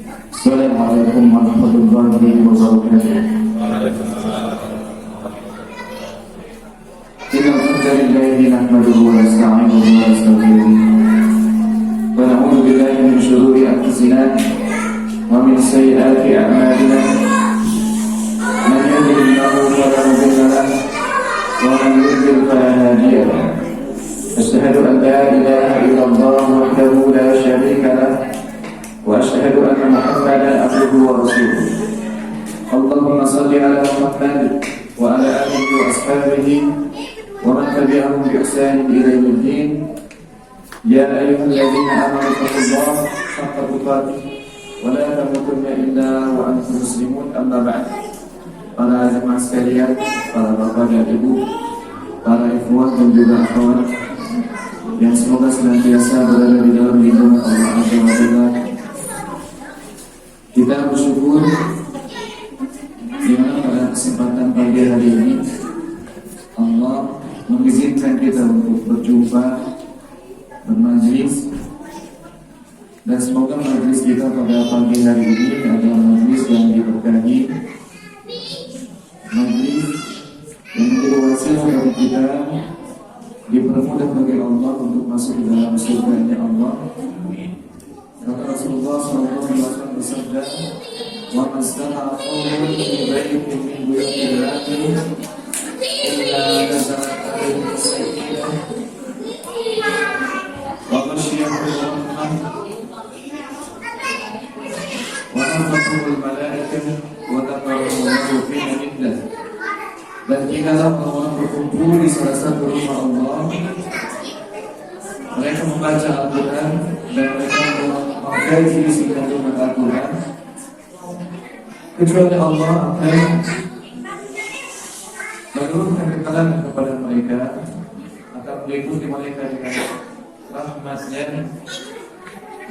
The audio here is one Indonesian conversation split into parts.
Assalamualaikum warahmatullahi wabarakatuh. Innal hamdalillahi nahmaduhu wa nasta'inuhu wa nastaghfiruh wa na'udzu billahi min shururi anfusina wa min sayyiati a'malina. Man yahdihillahu fala mudilla lahu wa man yudlil fala hadiya lahu. Asyhadu an la ilaha illallah wahdahu la syarika lahu wa asyhadu anna Muhammadan abduhu wa rasuluh. Allahumma shalli ala Muhammad wa ala alihi wa ashabihi wa man tabi'ahum bi ihsan ila yaumil. Ya ayyuhalladzina amanu taqullaha haqqa tuqatih wa la tamutunna illa wa antum muslimun. Amma ba'd. Para jemaah sekalian, para bapak dan ibu, para ikhwan dan juga akhwat yang semoga senantiasa berada di dalam lindungan Allah Azza wa Jalla. Kita bersyukur di mana pada kesempatan pagi hari ini Allah mengizinkan kita untuk berjumpa, bermajlis, dan semoga majlis kita pada pagi hari ini adalah majlis yang diberkahi, majlis yang menjadi wasilah bagi kita dipermudah bagi Allah untuk masuk ke dalam surga-Nya Allah. Kata Rasulullah SAW bersabda, "Wa mastama'a qawmun fi baitin min buyutillahi illa nazalat alaihim as-sakinah wa ghashiyatuhum rahmah wa hafathumul malaikah wa dzakarahumu fi man." Dan jikalau orang berkumpul di salah satu rumah Allah, mereka membaca Al-Quran dan mereka mengkaji isi kandungan Al-Quran, kecuali Allah akan menurunkan kekalan kepada mereka, akan meliputi mereka dengan rahmat-Nya,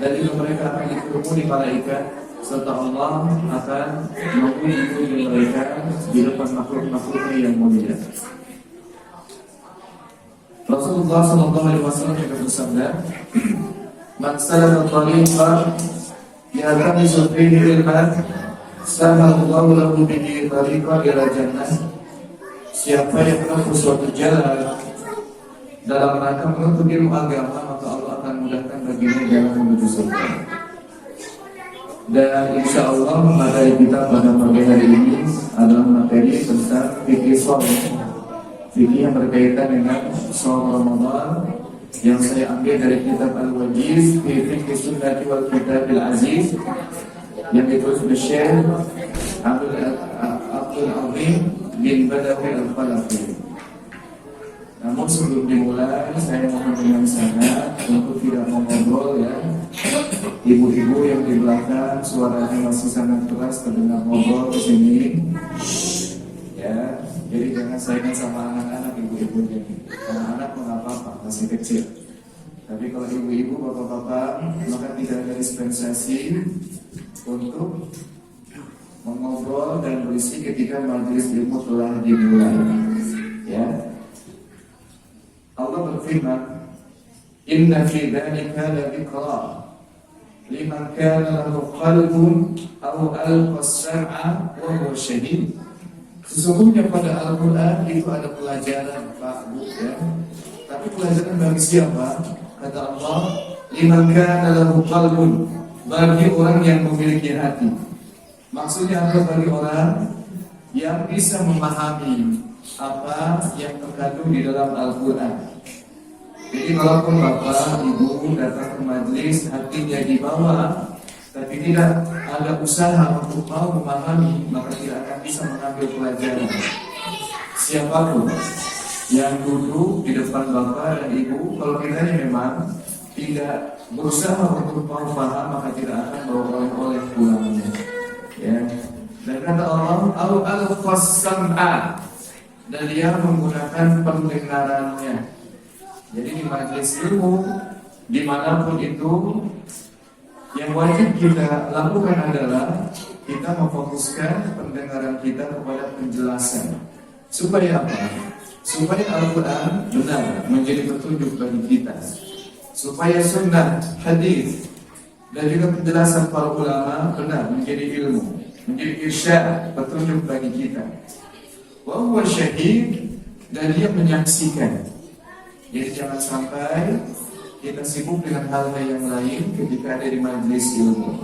dan juga mereka akan dikerumuni malaikat, serta Allah akan memuji mereka di depan makhluk-makhluknya yang mulia. Rasulullah SAW juga bersabda, "Man salaka tariqan yaltamisu fihi ilman, sahalallahu lahu bihi tariqan ila jannah." Siapa yang menempuh suatu jalan dalam rangka menuntut ilmu agama, maka Allah akan mudahkan baginya jalan menuju surga. Dan insya Allah materi kita pada pagi hari ini adalah materi tentang fikih shaum, fikih yang berkaitan dengan shaum Ramadan, yang saya ambil dari kitab Al-Wajiz fi Fiqh Sunnah wal Kitabil Aziz yang ditulis oleh Syekh Abdul Azim bin Badawi Al-Falafi. Namun sebelum dimulai, saya mohon dengan sangat untuk tidak mengobrol ya. Ibu-ibu yang di belakang suaranya masih sangat keras terdengar ngobrol di sini. Ya, jadi jangan saingan sama anak-anak ibu-ibu jadi. Anak-anak pun apa-apa, masih kecil. Tapi kalau ibu-ibu, bapak-bapak, maka tidak ada dispensasi untuk mengobrol dan berisi ketika majelis ilmu telah dimulai. Ya. Allah berfirman, "Inna fi dzalika la dzikra liman kana lahu qalbun aw alqa as-sam'a wa huwa syahid." Sesungguhnya pada Al-Qur'an itu ada pelajaran, Pak Bu ya. Tapi pelajaran bagi siapa? Kata Allah, "Liman kana lahu qalbun," bagi orang yang memiliki hati. Maksudnya apa? Bagi orang yang bisa memahami apa yang terkandung di dalam Al-Quran. Jadi kalaupun bapak, ibu datang ke majelis, hatinya dibawa, tapi tidak ada usaha untuk mau memahami, maka tidak akan bisa mengambil pelajaran. Siapapun yang duduk di depan bapak dan ibu, kalau kita memang tidak berusaha untuk mau paham, maka tidak akan bawa oleh-oleh pulangnya. Ya. Dan kata Allah, al-sam'a, dan dia menggunakan pendengarannya. Jadi di majelis ilmu dimanapun itu, yang wajib kita lakukan adalah kita memfokuskan pendengaran kita kepada penjelasan. Supaya apa? Supaya Al-Quran benar menjadi petunjuk bagi kita. Supaya sunnah, hadis dan juga penjelasan para ulama benar menjadi ilmu, menjadi irsyad, petunjuk bagi kita. Wa huwa syahid, dan dia menyaksikan. Jadi jangan sampai kita sibuk dengan hal-hal yang lain ketika ada di majelis ilmu.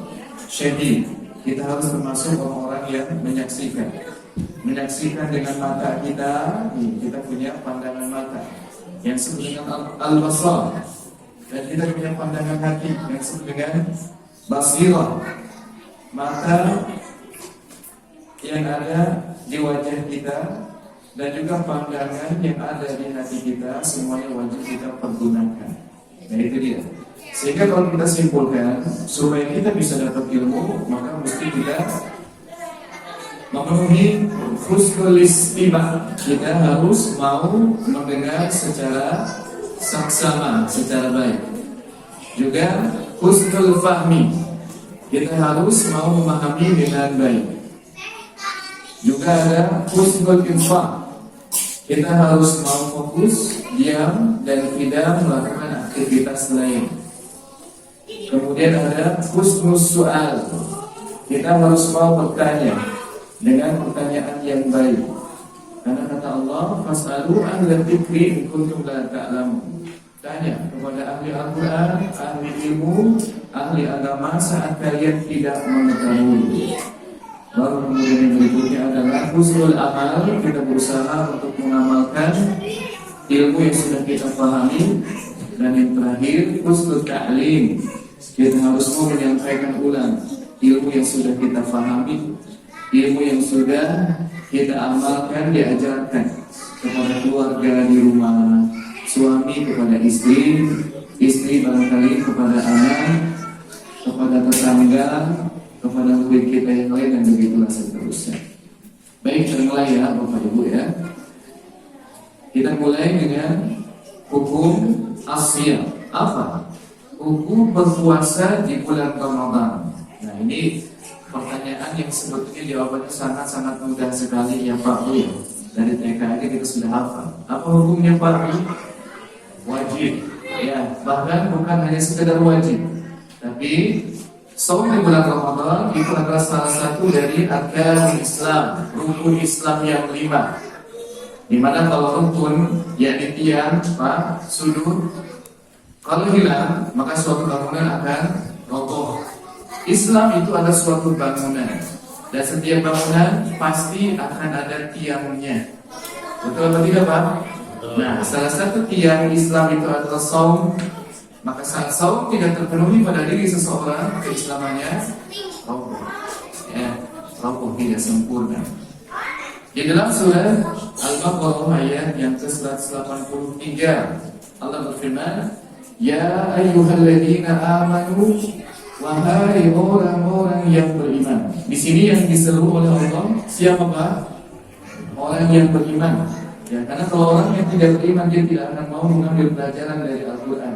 Syahid, kita harus termasuk orang-orang yang menyaksikan. Menyaksikan dengan mata kita, kita punya pandangan mata yang disebut dengan al-basar, dan kita punya pandangan hati yang disebut dengan basirah, mata yang ada di wajah kita dan juga pandangan yang ada di hati kita, semuanya wajib kita pergunakan. Nah itu dia. Sehingga kalau kita simpulkan, supaya kita bisa dapat ilmu, maka mesti kita memenuhi husnul istimah. Kita harus mau mendengar secara saksama, secara baik. Juga husnul fahmi, kita harus mau memahami dengan baik. Juga ada husnul infaq, kita harus mau fokus, diam, dan tidak melakukan aktivitas lain. Kemudian ada husnul su'al, kita harus mau bertanya dengan pertanyaan yang baik. Karena kata Allah, fas'alu ahla dzikri in kuntum la ta'lamun. Tanya kepada ahli Al-Quran, ahli ilmu, ahli agama saat kalian tidak mengetahui. Lalu kemudian yang berikutnya adalah husnul amal, kita berusaha untuk mengamalkan ilmu yang sudah kita pahami. Dan yang terakhir husnul ta'lim, kita harus mau menyampaikan ulang ilmu yang sudah kita pahami, ilmu yang sudah kita amalkan, diajarkan kepada keluarga di rumah, suami kepada istri, istri barangkali kepada anak, kepada tetangga, kepada murid kita yang lain, dan begitulah seterusnya. Baik, kita mulai ya Bapak Ibu ya. Kita mulai dengan hukum asyam. Apa? Hukum berpuasa di bulan Ramadan. Nah ini pertanyaan yang sebetulnya jawabannya sangat-sangat mudah sekali ya Pak Bu. Dari TK aja kita sudah hafal. Apa hukumnya Pak Bu? Wajib. Ya, bahkan bukan hanya sekedar wajib, tapi saum di bulan Ramadan itu adalah salah satu dari arkan Islam, rukun Islam yang 5. Di mana kalau rukun yakni tiang, Pak, sudut, kalau hilang maka suatu bangunan akan roboh. Islam itu adalah suatu bangunan, dan setiap bangunan pasti akan ada tiangnya. Betul atau tidak Pak? Nah, salah satu tiang Islam itu adalah saum. Maka saat saum tidak terpenuhi pada diri seseorang, keislamannya roboh. Ya, roboh, tidak sempurna. Di dalam surah Al-Baqarah ayat yang ke-183, Allah berfirman, Ya ayyuhalladzina amanu, wahai orang-orang yang beriman. Di sini yang diseru oleh Allah siapa Pak? Orang yang beriman. Ya, karena kalau orang yang tidak beriman dia tidak akan mau mengambil pelajaran dari Al-Quran.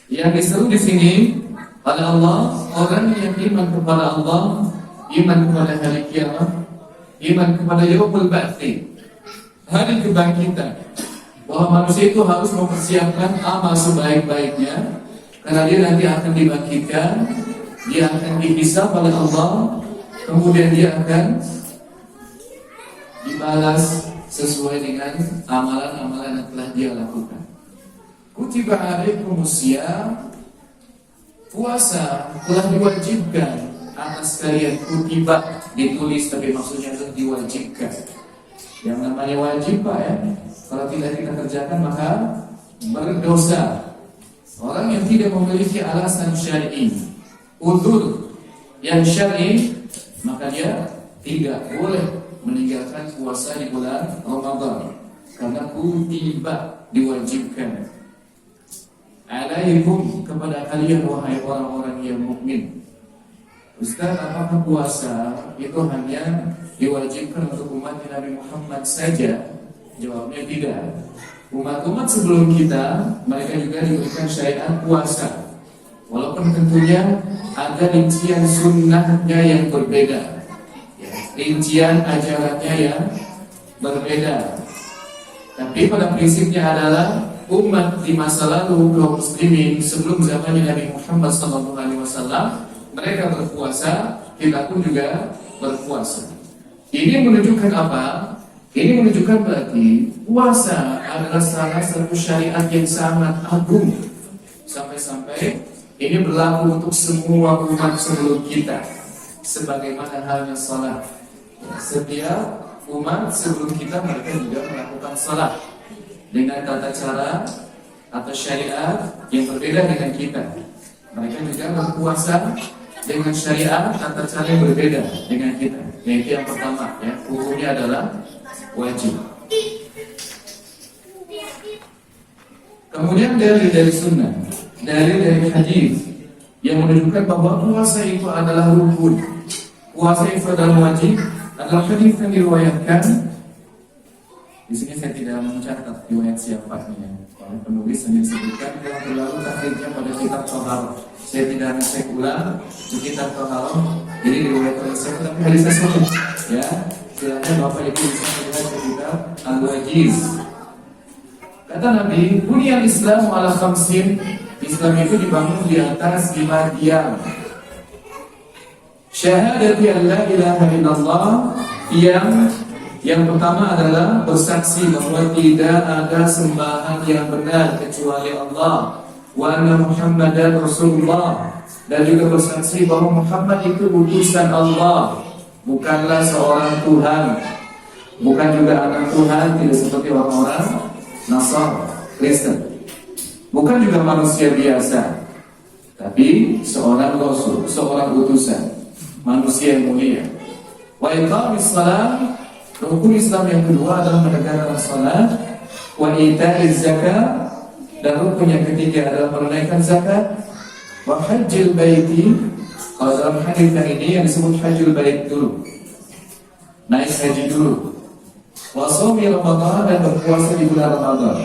Yang diseru di sini oleh Allah orang yang iman kepada Allah, iman kepada hari kiamat, iman kepada yaumul ba'ts, hari kebangkitan. Bahwa manusia itu harus mempersiapkan amal sebaik-baiknya, karena dia nanti akan dibangkitkan, dia akan dihisab oleh Allah, kemudian dia akan dibalas sesuai dengan amalan-amalan yang telah dia lakukan. Kutiba alaikumus syiyam, puasa telah diwajibkan atas kalian. Kutiba ditulis tapi maksudnya adalah diwajibkan. Yang namanya wajib Pak ya, kalau tidak kita kerjakan maka berdosa. Orang yang tidak memiliki alasan syar'i, udzur yang syar'i, maka dia tidak boleh meninggalkan puasa di bulan Ramadan, karena kutiba diwajibkan alaikum kepada kalian wahai orang-orang yang mukmin. Ustaz, apakah puasa itu hanya diwajibkan untuk umat Nabi Muhammad saja? Jawabnya tidak. Umat-umat sebelum kita, mereka juga diberikan syariat puasa, walaupun tentunya ada rincian sunnahnya yang berbeda, rincian ajarannya yang berbeda. Tapi pada prinsipnya adalah umat di masa lalu kaum muslimin sebelum zaman Nabi Muhammad SAW, mereka berpuasa, kita pun juga berpuasa. Ini menunjukkan apa? Ini menunjukkan berarti puasa adalah salah satu syariat yang sangat agung. Sampai-sampai ini berlaku untuk semua umat sebelum kita. Sebagaimana halnya salat. Setiap umat sebelum kita mereka juga melakukan salat dengan tata cara atau syariat yang berbeda dengan kita. Mereka juga berpuasa dengan syariat tata cara yang berbeda dengan kita. Yaitu yang pertama, ya, hukumnya adalah wajib. Kemudian dari sunnah, dari hadis yang menunjukkan bahwa puasa itu adalah rukun. Puasa itu adalah wajib. Adalah hadis yang diriwayatkan. Di sini saya tidak mencatat riwayat siapanya. Oleh penulis yang disebutkan telah berlalu tahrifnya pada kitab Taharah. Saya tidak cek ulang di kitab Taharah. Jadi diriwayatkan oleh saya, tapi hadisnya sahih. Ya, silakan Bapak Ibu bisa melihat di kitab Al-Wajiz. Kata Nabi, "Bunyal Islam ala khamsin." Islam itu dibangun di atas 5 tiang. Syahadati an la ilaha illallah, yang pertama adalah bersaksi bahwa tidak ada sembahan yang benar kecuali Allah, wa anna Muhammadan Rasulullah, dan juga bersaksi bahwa Muhammad itu utusan Allah, bukanlah seorang Tuhan, bukan juga anak Tuhan, tidak seperti orang-orang Nasrani, Kristen, bukan juga manusia biasa, tapi seorang Rasul, seorang utusan, manusia yang mulia. Wa iqamis shalah, rukun Islam yang kedua adalah menegakkan salat. Wa ita'iz zakat, dan rukun yang ketiga adalah menunaikan zakat. Wa hajjil baiti, kalau dalam hadis yang ini yang disebut hajjul bait dulu, naik haji dulu. Wa shaumi Ramadan, dan berpuasa di bulan Ramadan.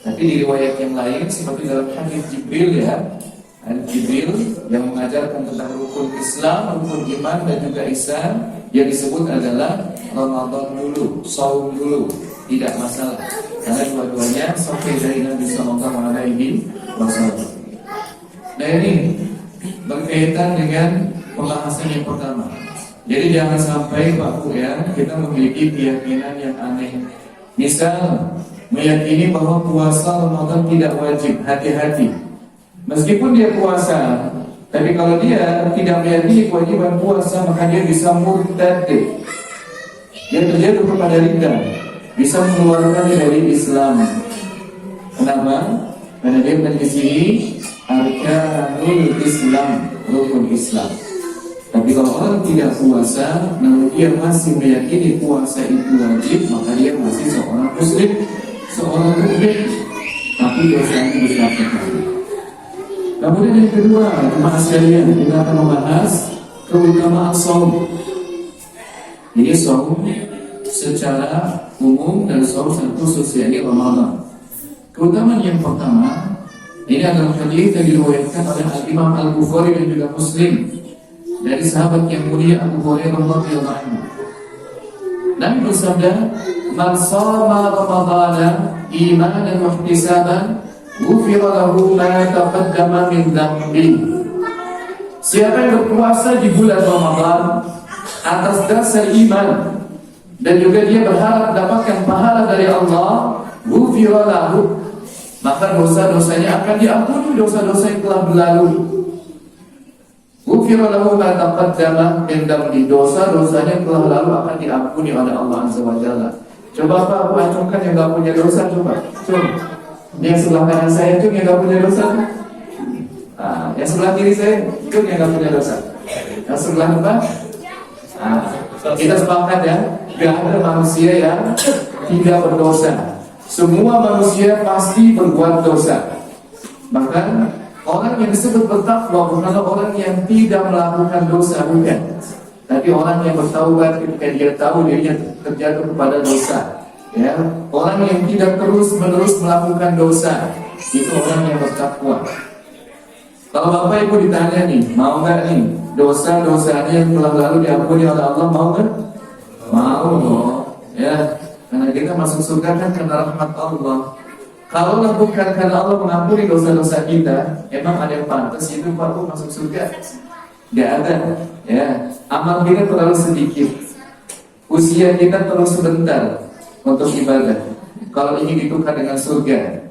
Tapi di riwayat yang lain seperti dalam hadis Jibril, ya, Jibril yang mengajarkan tentang rukun Islam, rukun iman, dan juga ihsan, yang disebut adalah Ramadan dulu, saum dulu, tidak masalah, karena dua-duanya sampai dari Nabi Sallallahu Alaihi Wasallam. Nah, ini berkaitan dengan pembahasan yang pertama. Jadi jangan sampai Pak Bu, ya, kita memiliki keyakinan yang aneh. Misal meyakini bahwa puasa Ramadan tidak wajib, hati-hati. Meskipun dia puasa, tapi kalau dia tidak meyakini kewajiban puasa, maka dia bisa murtad. Dia terjadi kepada ridha, bisa mengeluarkan dari Islam. Kenapa? Karena dia menyisihi arkanul Islam, rukun Islam. Tapi kalau orang tidak puasa, namun dia masih meyakini puasa itu wajib, maka dia masih seorang muslim, seorang mukmin, tapi dosanya besar sekali. Kemudian yang kedua, jemaah sekalian, kita akan membahas keutamaan saum. Ini saum secara umum dan saum secara khusus, yakni Ramadan. Keutamaan yang pertama, ini adalah hadis yang diriwayatkan oleh Imam Al-Bukhari dan juga Muslim dari sahabat yang mulia Abu Hurairah radhiyallahu anhu. Nabi bersabda, "Man shama Ramadana imanan wa ihtisaban, ghufira lahu ma taqaddama min dhanbi." Siapa yang berpuasa di bulan Ramadan atas dasar iman dan juga dia berharap mendapatkan pahala dari Allah, ghufira lahu, maka dosa-dosanya akan diampuni, dosa-dosa yang telah berlalu. Ghufira lahu ma taqaddama min dhanbi, dosa-dosanya yang telah lalu akan diampuni oleh Allah Azza wa Jalla. Coba Pak, aku acungkan yang enggak punya dosa, coba. Yang sebelah kanan saya itu yang gak punya dosa. Yang sebelah kiri saya itu yang gak punya dosa. Yang sebelah depan, kita sepakat, ya, gak ada manusia yang tidak berdosa. Semua manusia pasti berbuat dosa. Bahkan orang yang disebut bertakwa bukanlah orang yang tidak melakukan dosa, bukan, tapi orang yang bertaubat ketika dia tahu dirinya terjatuh kepada dosa. Ya, orang yang tidak terus-menerus melakukan dosa, itu orang yang bertakwa. Kalau Bapak Ibu ditanya nih, mau nggak nih dosa-dosanya yang telah lalu diampuni oleh Allah, mau nggak? Mau, ya, karena kita masuk surga kan karena rahmat Allah. Kalau bukan karena Allah mengampuni dosa-dosa kita, emang ada yang pantas itu Pak masuk surga? Gak ada. Ya, amal kita terlalu sedikit, usia kita terlalu sebentar untuk ibadah. Kalau ingin ditukar dengan surga,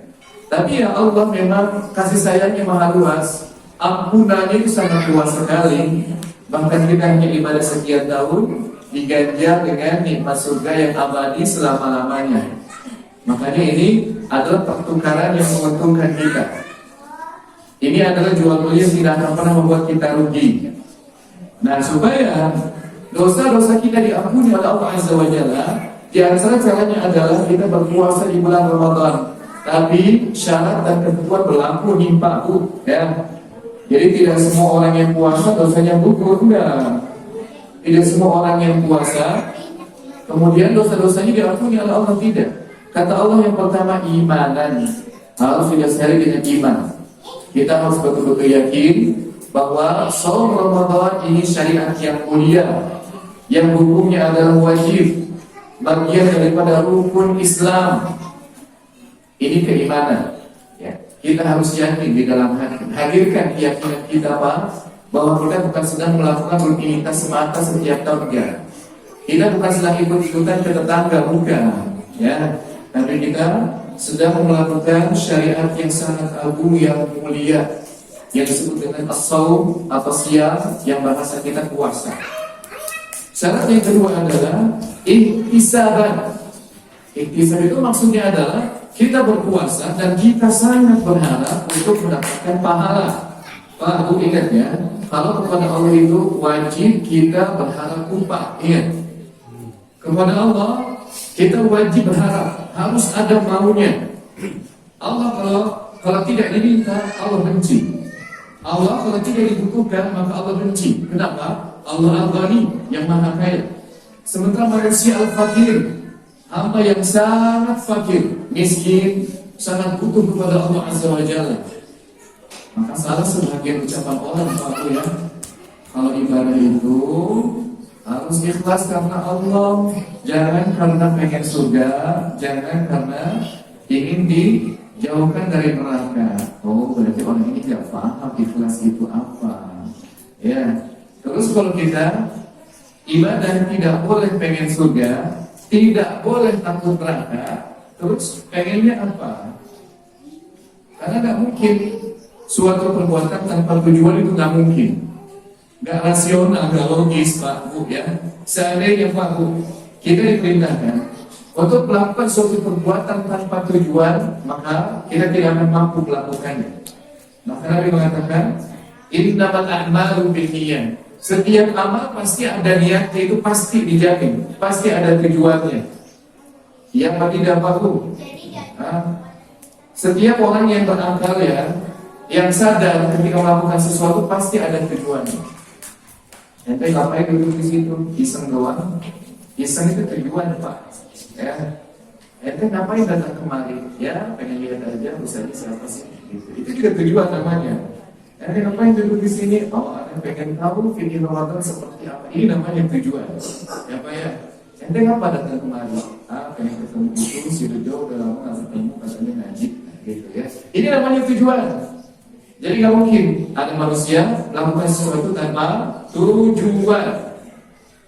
tapi ya Allah memang kasih sayangnya maha luas, ampunannya itu sangat luas sekali. Bahkan kita hanya ibadah sekian tahun diganjar dengan nikmat surga yang abadi selama-lamanya. Makanya ini adalah pertukaran yang menguntungkan kita. Ini adalah jual beli yang tidak akan pernah membuat kita rugi. Nah, supaya dosa-dosa kita diampuni oleh Allah Azza wa Jalla, di antara caranya adalah kita berpuasa di bulan Ramadan. Tapi syarat dan ketentuan berlaku nimpa, ya. Jadi tidak semua orang yang puasa dosanya gugur, enggak. Tidak semua orang yang puasa kemudian dosa-dosanya diampuni oleh Allah, tidak. Kata Allah yang pertama imanan, harus didasari dengan iman. Kita harus betul-betul yakin bahwa shaum Ramadan ini syariat yang mulia, yang hukumnya adalah wajib, bagian daripada rukun Islam. Ini keimanan. Ya, kita harus yakin di dalam hati. Hadirkan keyakinan kita bahwa kita bukan sedang melakukan rutinitas semata setiap tahun, enggak. Kita bukan sedang ikut-ikutan ke tetangga, bukan. Ya, tapi kita sedang melakukan syariat yang sangat agung, yang mulia, yang disebut dengan as-shaum atau siyam, yang bahasa kita puasa. Syarat yang kedua adalah ihtisaban. Ihtisab itu maksudnya adalah kita berpuasa dan kita sangat berharap untuk mendapatkan pahala. Pak, Bu ingat ya, kalau kepada Allah itu wajib kita berharap upah. Ingat, kepada Allah kita wajib berharap, harus ada maunya. Allah kalau tidak diminta, Allah benci. Allah kalau tidak dibutuhkan, maka Allah benci. Kenapa? Allah Al-Ghani, yang maha kaya. Sementara manusia Al-Fakir, hamba yang sangat fakir, miskin, sangat butuh kepada Allah Azza wa Jalla. Maka salah sebagian ucapan orang Pak ya, kalau ibadah itu harus ikhlas karena Allah, jangan karena pengen surga, jangan karena ingin dijauhkan dari neraka. Oh, berarti orang ini tidak paham ikhlas itu apa. Ya, terus kalau kita ibadah tidak boleh pengen surga, tidak boleh takut neraka, terus pengennya apa? Karena nggak mungkin suatu perbuatan tanpa tujuan, itu nggak mungkin, nggak rasional, nggak logis Pak Bu ya. Seandainya Pak Bu kita diperintahkan untuk melakukan suatu perbuatan tanpa tujuan, maka kita tidak akan mampu melakukannya. Maka Nabi mengatakan innamal a'malu binniyat. Setiap amal pasti ada niatnya, itu pasti dijamin, pasti ada tujuannya. Yang tidak Pak Bu? Setiap orang yang berakal ya, yang sadar ketika melakukan sesuatu pasti ada tujuannya. Ente ngapain duduk di situ? Iseng doang? Iseng itu tujuan Pak. Ya. Ente ngapain datang kemari? Ya, pengen lihat aja usahanya siapa sih? Gitu. Itu juga tujuan namanya. Ente ngapain duduk di sini? Oh, ente pengen tahu fikih Ramadan seperti apa? Ini namanya tujuan. Ya Pak ya. Ente ngapa datang kemari? Pengen ketemu itu, si Dojo udah lama nggak ketemu, katanya ngaji. Gitu ya. Ini namanya tujuan. Jadi nggak mungkin ada manusia melakukan sesuatu tanpa tujuan.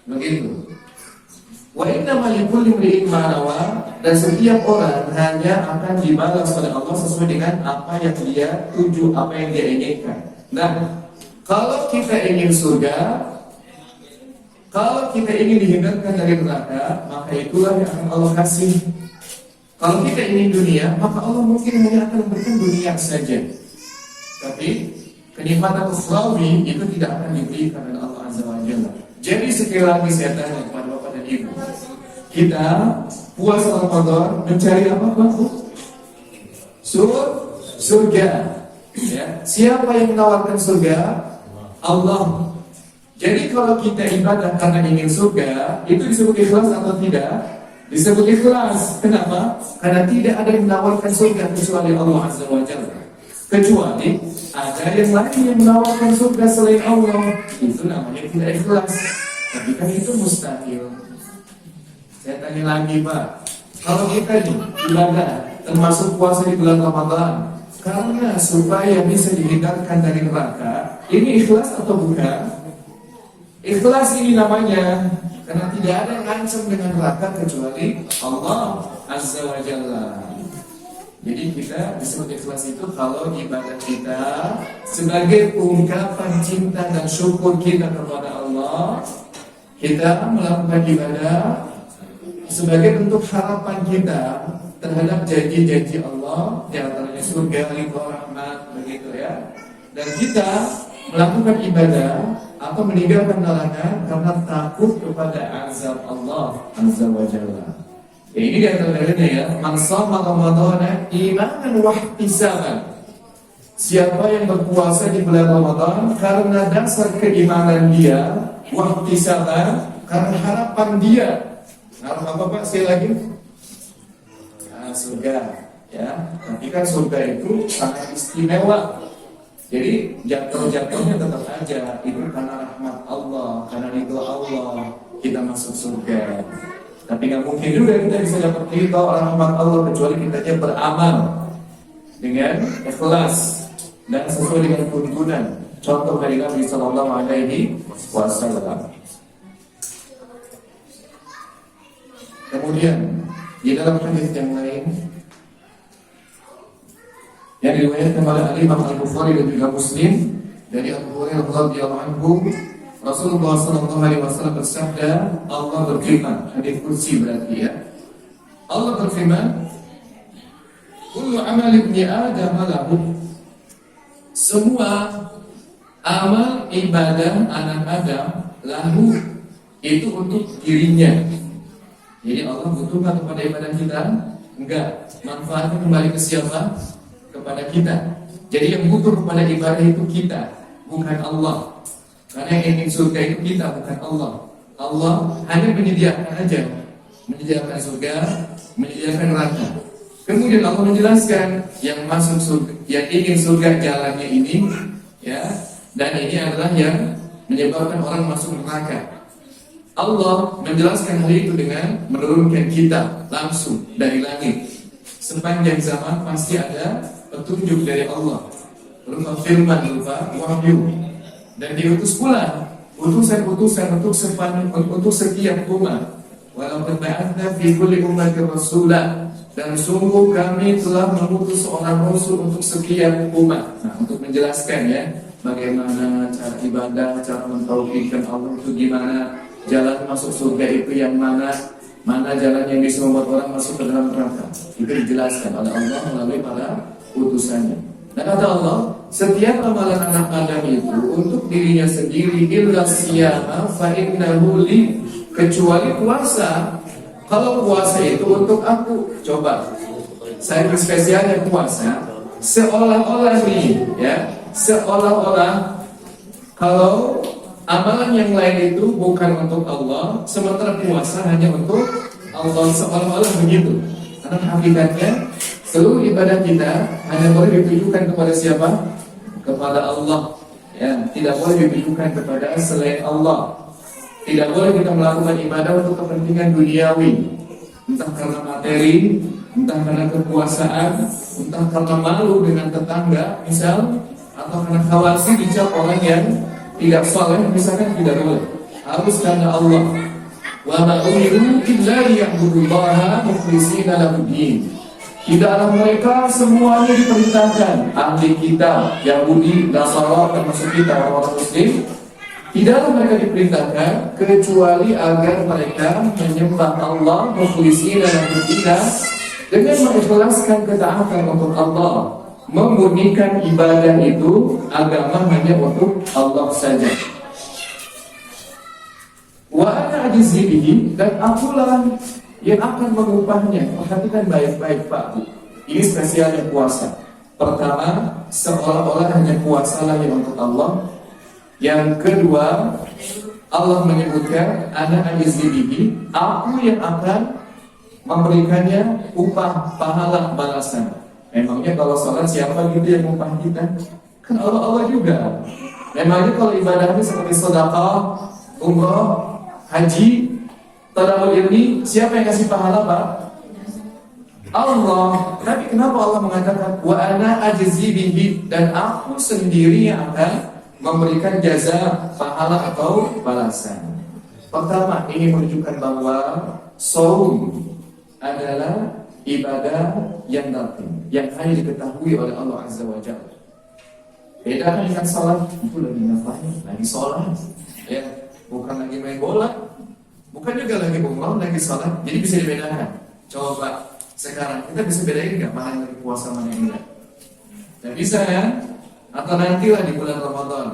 Begitu. Wa innamal likulli imri'in ma nawa, dan setiap orang hanya akan dibalas oleh Allah sesuai dengan apa yang dia tuju, apa yang dia inginkan. Nah, kalau kita ingin surga, kalau kita ingin dihindarkan dari neraka, maka itulah yang akan Allah kasih. Kalau kita ingin dunia, maka Allah mungkin hanya akan memberikan dunia saja. Tapi kenikmatan ukhrawi itu tidak akan diberikan oleh Allah Azza wa Jalla. Jadi sekali lagi saya tanya kepada Bapak dan Ibu, kita puasa Ramadan mencari apa Pak? Surga. Ya. Siapa yang menawarkan surga? Allah. Jadi kalau kita ibadah karena ingin surga, itu disebut ikhlas atau tidak? Disebut ikhlas. Kenapa? Karena tidak ada yang menawarkan surga kecuali Allah Azza wa Jalla. Kecuali ada yang lain yang menawarkan surga selain Allah, itu namanya tidak ikhlas. Tapi kan itu mustahil. Saya tanya lagi Pak, kalau kita nih ibadah termasuk puasa di bulan Ramadan? Karena supaya bisa dihindarkan dari neraka. Ini ikhlas atau bukan? Ikhlas ini namanya, karena tidak ada yang ancam dengan neraka kecuali Allah Azza wa Jalla. Jadi kita disebut ikhlas itu kalau ibadah kita sebagai ungkapan cinta dan syukur kita kepada Allah. Kita melakukan ibadah sebagai bentuk harapan kita terhadap janji-janji Allah, di antaranya surga, ridho, rahmat, begitu ya. Dan kita melakukan ibadah atau meninggalkan larangan karena takut kepada azab Allah Azza wa Jalla. Ya, ini di antaranya ya, man shoma ramadhana imanan wa ihtisaban. Siapa yang berpuasa di bulan Ramadan karena dasar keimanan dia, wa ihtisaban, karena harapan dia. Harap apa Pak? Sekali lagi. Surga, ya. Tapi kan surga itu sangat istimewa. Jadi jatuh-jatuhnya tetap aja itu karena rahmat Allah, karena ridho Allah kita masuk surga. Tapi nggak mungkin juga kita bisa dapat ridho rahmat Allah kecuali kita beramal dengan ikhlas dan sesuai dengan tuntunan. Contoh dari Nabi Sallallahu Alaihi Wasallam. Kemudian di dalam hadis yang lain yang diriwayatkan oleh Imam Al-Bukhari dan juga Muslim dari Abu Hurairah radhiyallahu anhu, Rasulullah sallallahu alaihi wasallam bersabda, Allah berfirman, hadis kursi berarti ya. Allah berfirman, "Kullu amal ibni Adam lahu." Semua amal ibadah anak Adam lahu itu untuk dirinya. Jadi Allah butuhkan kepada ibadah kita? Enggak. Manfaatnya kembali ke siapa? Kepada kita. Jadi yang butuh kepada ibadah itu kita, bukan Allah. Karena yang ingin surga itu kita, bukan Allah. Allah hanya menyediakan aja, menyediakan surga, menyediakan neraka. Kemudian Allah menjelaskan yang masuk surga, yang ingin surga jalannya ini, ya, dan ini adalah yang menyebabkan orang masuk neraka. Allah menjelaskan hal itu dengan menurunkan kita langsung dari langit. Sepanjang zaman pasti ada petunjuk dari Allah, berupa firman, berupa wahyu, dan diutus pula utusan-utusan untuk setiap umat. Walau ba'atsna fi kulli ummatin rasulah, dan sungguh kami telah mengutus seorang rasul untuk setiap umat. Nah, untuk menjelaskan ya bagaimana cara ibadah, cara mentauhidkan Allah itu gimana, jalan masuk surga itu yang mana jalan yang bisa membuat orang masuk ke dalam neraka. Itu dijelaskan oleh Allah melalui para utusannya. Dan kata Allah, setiap amalan anak Adam itu untuk dirinya sendiri, illa siyama fa innahu li, kecuali puasa. Kalau puasa itu untuk aku, coba saya spesialnya puasa, seolah-olah nih, ya, seolah-olah kalau amalan yang lain itu bukan untuk Allah, sementara puasa hanya untuk Allah, seolah-olah begitu. Karena hakikatnya seluruh ibadah kita hanya boleh ditujukan kepada siapa? Kepada Allah. Ya, tidak boleh ditujukan kepada selain Allah. Tidak boleh kita melakukan ibadah untuk kepentingan duniawi, entah karena materi, entah karena kekuasaan, entah karena malu dengan tetangga, misal, atau karena khawatir dicap orang yang tidak saleh, misalkan, tidak boleh. Harus karena Allah. Wa ma umiru illa liya'budullaha mukhlishina lahu-d-din. Tidaklah mereka semuanya diperintahkan, ahli kitab, Yahudi, Nasara, termasuk kita orang Muslim, tidaklah mereka diperintahkan kecuali agar mereka menyembah Allah mukhlishina lahu-d-din, dengan mengikhlaskan ketaatan untuk Allah, memurnikan ibadah itu, agama hanya untuk Allah saja. Wa ana ajzi bihi, dan akulah yang akan mengupahnya. Perhatikan baik-baik Pak Bu. Ini spesialnya puasa. Pertama, seolah-olah hanya puasalah yang untuk Allah. Yang kedua, Allah menyebutkan ana ajzi bihi, aku yang akan memberikannya upah, pahala, balasan. Memangnya kalau sholat siapa gitu yang upah kita? Kan Allah juga. Memangnya kalau ibadahnya seperti sedekah, umrah, haji, talabul ilmi, siapa yang kasih pahala Pak? Allah. Tapi kenapa Allah mengatakan wa ana ajzi bihi, dan aku sendiri yang akan memberikan jaza, pahala atau balasan. Pertama, ini menunjukkan bahwa saum adalah ibadah yang batin, yang hanya diketahui oleh Allah Azza wa Jalla. Bedakan dengan salat, itu lagi ngapain? Lagi sholat, ya, bukan lagi main bola, bukan juga lagi umroh, lagi sholat. Jadi bisa dibedakan. Coba sekarang kita bisa bedain nggak mana yang lagi puasa, mana yang enggak? Dan bisa ya? Atau nantilah di bulan Ramadan